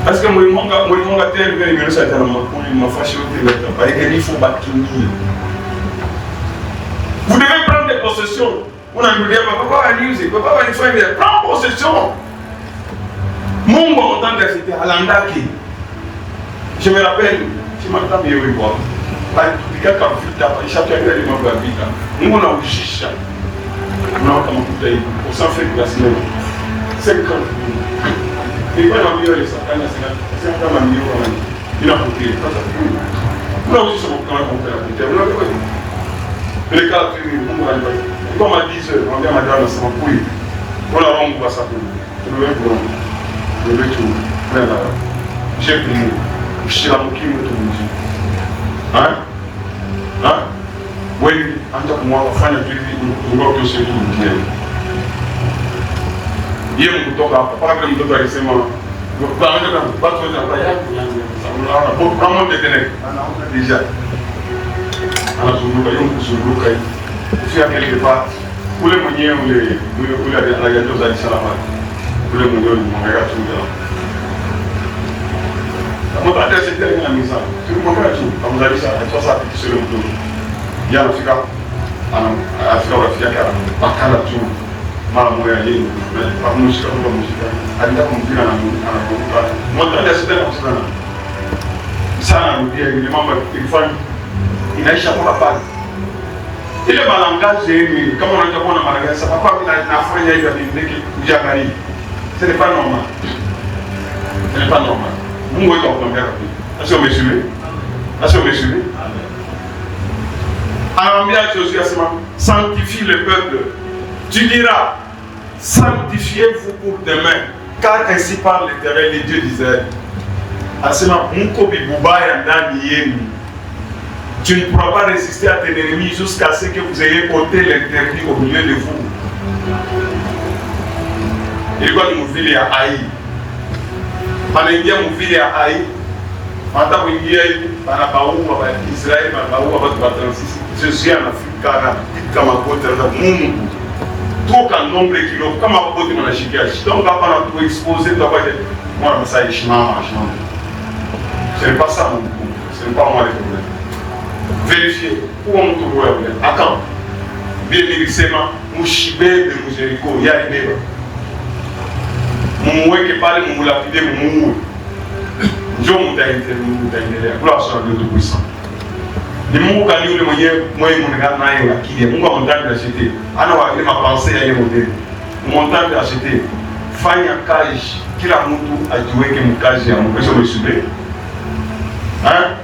Parce que moi, je terre, je suis vous devez prendre des possessions. On a dit, papa va l'user, papa va l'user. Prends possession. Mon bon temps c'était à l'Andaki. Je me rappelle, je m'entends mieux oui quoi. Chacun a des membres de la vie. Nous on a un chicha. On a comme tout pays. On s'en fait de la semaine. 50 000. Et pas dans le milieu de ça. 50 000 euros. Il a coupé. On a aussi son plan pour faire la compter. On a fait. Les cas on comme à 10 heures, on vient à madame, c'est mon pouille. On a rendu à sa pouille. Je vais vous je vais tout. J'ai pris. Je suis là pour qui me trouve. Hein? Hein? Oui, en tant que moi, on va faire un truc, on va faire tout. Il y a un bouton, pas que le bouton est récemment. Pas trop d'employés. On a beaucoup de ténèbres. On a déjà. On a toujours si à quelque part, pour les moyens ou la gâteau aux Salamat, pour les moyens, on regarde tout là. Mon père c'est tellement la mise en place. Mon père tout, comme vous avez dit ça, toi ça pique sur le dos. Il y a l'Afrique, Afrique, pas qu'à la tour, mal moyen, pas musique, pas musique. Adita comme dire à la mon père c'est tellement ça. Ça, il m'a il faut il n'a échappé la balle. Il est mal engagé, comme on a dit à Madagascar, ça va pas venir à la fin de la vie. Ce n'est pas normal. Ce n'est pas normal. Vous voyez comme ça. Est-ce que vous me suivez? Est-ce que vous me suivez? Alors, bien, Josué, sanctifie le peuple. Tu diras, sanctifiez-vous pour demain, car ainsi parle l'Éternel, les dieux d'Israël. Asema, Mukobi Bouba Yanda Niyemi. Tu ne pourras pas résister à tes ennemis jusqu'à ce que vous ayez ôté l'interdit au milieu de vous. Ilikuwa ni mvili ya Ai. Panaingia mvili ya Ai. Hata kuingia hivi panabaua wa Israeli, panabaua watu wa transisi. Jésus anafika na kama kote na Mungu. Toka nombre kilo kama pote mnashikia. Donc hapa na tu exposer tu hapa moi ça est chimama. Ce n'est pas ça mon coup. Ce n'est pas moi le problème. Vérifiez où on trouve le attends. Bien nilisema mshibebe mjeriko ya ibeba. Mumweke pale mumulapide mumuue. Njoo mtaendelea. Gloire soit à Dieu Tout-Puissant. Ni Mungu kani yule mwenye mnengana naye akili. Mungu amtaka acheter. Ana wale mapenzi ya yeye modeli. Mmontaka acheter. Fanya kazi kila mtu ajiweke mkazi ya Mungu. Sio msube.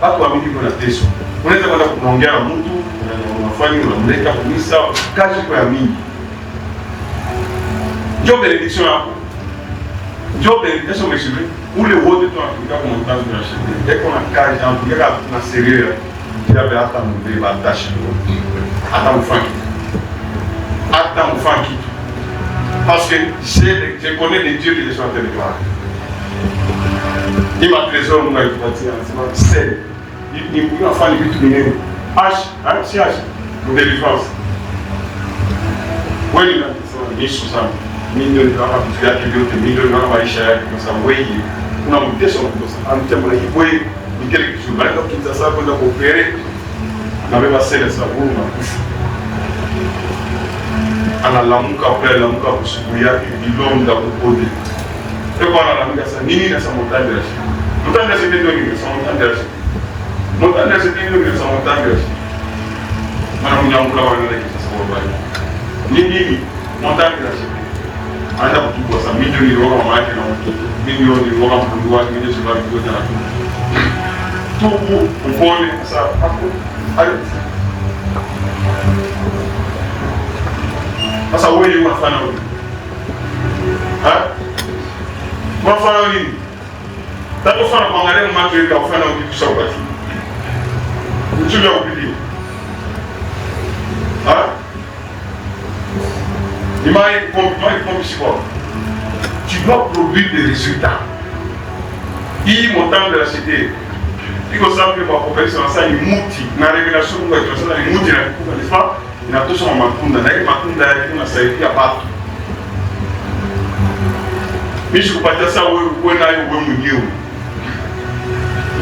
Watu wa mingi kuna teso. Unaweza kwenda kuongea na mtu, unafanya unamleta kumisa kazi kwa ya mingi. Njoo benediction yako. Njoo benediction msube. Ule wote tunafika kwa mtanzo ya sheria. Eko na kazi na tukeka na seria. Bila hata mbeba atashi. Hata mfanki. Parce que je connais les dieux qui sont en territoire. Il m'a trésor Mungu alitupatia anasema sasa ni unafanya vitu vingine. Si délivrance. Wewe unasema Yesu sana. Mimi ndio nitaka vitu yake vyote, mimi ndio nitaka maisha yake kwa sababu wewe una mteso mkosa. Anatembea wewe ni kile kitu bali kwa sasa kwenda kuopere. Anabeba sele sababu na kufa. Analamuka pale lamuka kusubu yake bilonda kupodi. Eko analamuka sasa nini na montagne de la Chine. Montagne de la Chine ndio ni montagne de la Chine. Montagne de la Chine ndio ni montagne de la Chine. Mara mnyangula wale ndio sasa wabaya. Nini montagne de la Chine. Anaenda kuchukua sasa milioni roho mama yake na mtoto. Milioni roho mpundu wake ndio sababu kwa jana tu. Tubu upone sasa hapo. Sasa wewe unafanya nini? Unafanya nini? Tato fana kuangalia macho yako ufanya kitu cha ukati. Mchuja upili. Tu dois produire des résultats. Hii montagne de la cité. Iko sababu kwa profession sasa ni muti na revelation kwa sasa ni muti na kukupa nifaa inatosha kwa matunda na ile matunda yake unasaidia watu. Mimi sikupatia sasa wewe nayo wewe mwenyewe.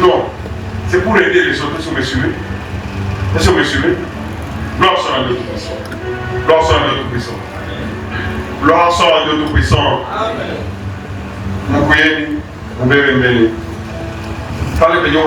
Non, c'est pour aider les autres, monsieur. Monsieur. Gloire soit à Dieu Tout-Puissant. Gloire soit à Dieu Tout-Puissant. Gloire soit à Dieu Tout-Puissant. Amen. Mukuyeni, mbele. Pale penye